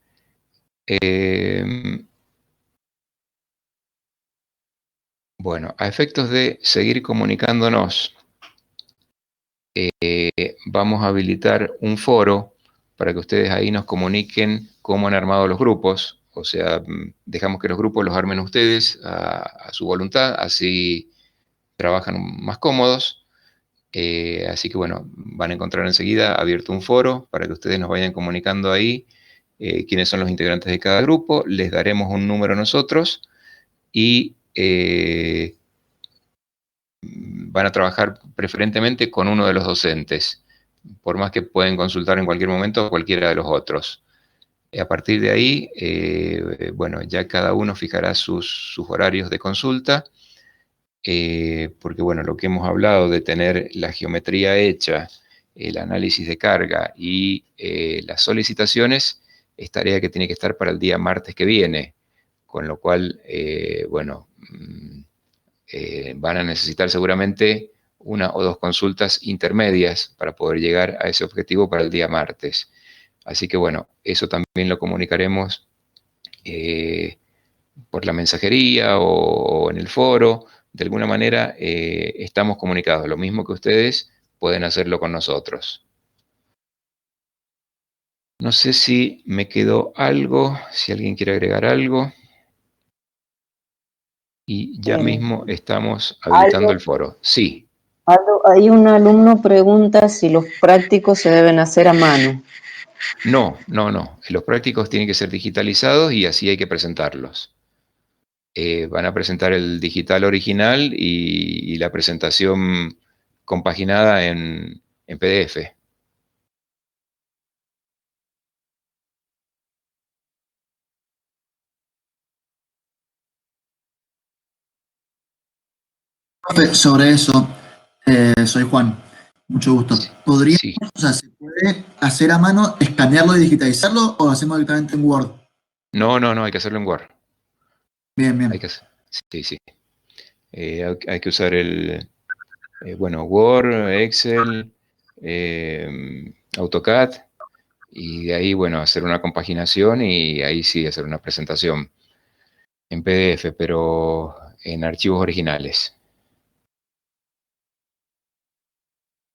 Bueno, a efectos de seguir comunicándonos, vamos a habilitar un foro para que ustedes ahí nos comuniquen cómo han armado los grupos. O sea, dejamos que los grupos los armen ustedes a su voluntad, así trabajan más cómodos. Así que bueno, van a encontrar enseguida abierto un foro para que ustedes nos vayan comunicando ahí quiénes son los integrantes de cada grupo. Les daremos un número nosotros y van a trabajar preferentemente con uno de los docentes, por más que pueden consultar en cualquier momento a cualquiera de los otros. A partir de ahí, bueno, ya cada uno fijará sus horarios de consulta, porque bueno, lo que hemos hablado de tener la geometría hecha, el análisis de carga y las solicitaciones, es tarea que tiene que estar para el día martes que viene, con lo cual, bueno, van a necesitar seguramente 1 o 2 consultas intermedias para poder llegar a ese objetivo para el día martes. Así que bueno, eso también lo comunicaremos por la mensajería o en el foro, de alguna manera estamos comunicados. Lo mismo que ustedes pueden hacerlo con nosotros. No sé si me quedó algo, si alguien quiere agregar algo. Y ya mismo estamos habilitando el foro. Sí. Hay un alumno pregunta si los prácticos se deben hacer a mano. No. Los prácticos tienen que ser digitalizados y así hay que presentarlos. Van a presentar el digital original y la presentación compaginada en PDF. Profe, sobre eso, soy Juan, mucho gusto. ¿Podríamos, Sí. o sea, se puede hacer a mano, escanearlo y digitalizarlo o hacemos directamente en Word? No, hay que hacerlo en Word. Bien. Hay que, sí. Hay que usar Word, Excel, AutoCAD, y de ahí, hacer una compaginación y ahí sí hacer una presentación en PDF, pero en archivos originales.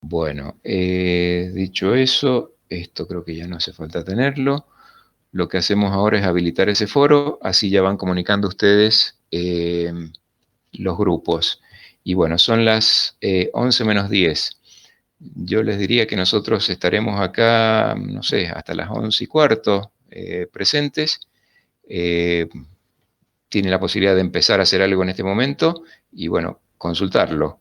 Bueno, dicho eso, esto creo que ya no hace falta tenerlo. Lo que hacemos ahora es habilitar ese foro, así ya van comunicando ustedes los grupos. Y bueno, son las 11 menos 10. Yo les diría que nosotros estaremos acá, no sé, hasta las 11:15 presentes. Tienen la posibilidad de empezar a hacer algo en este momento y bueno, consultarlo.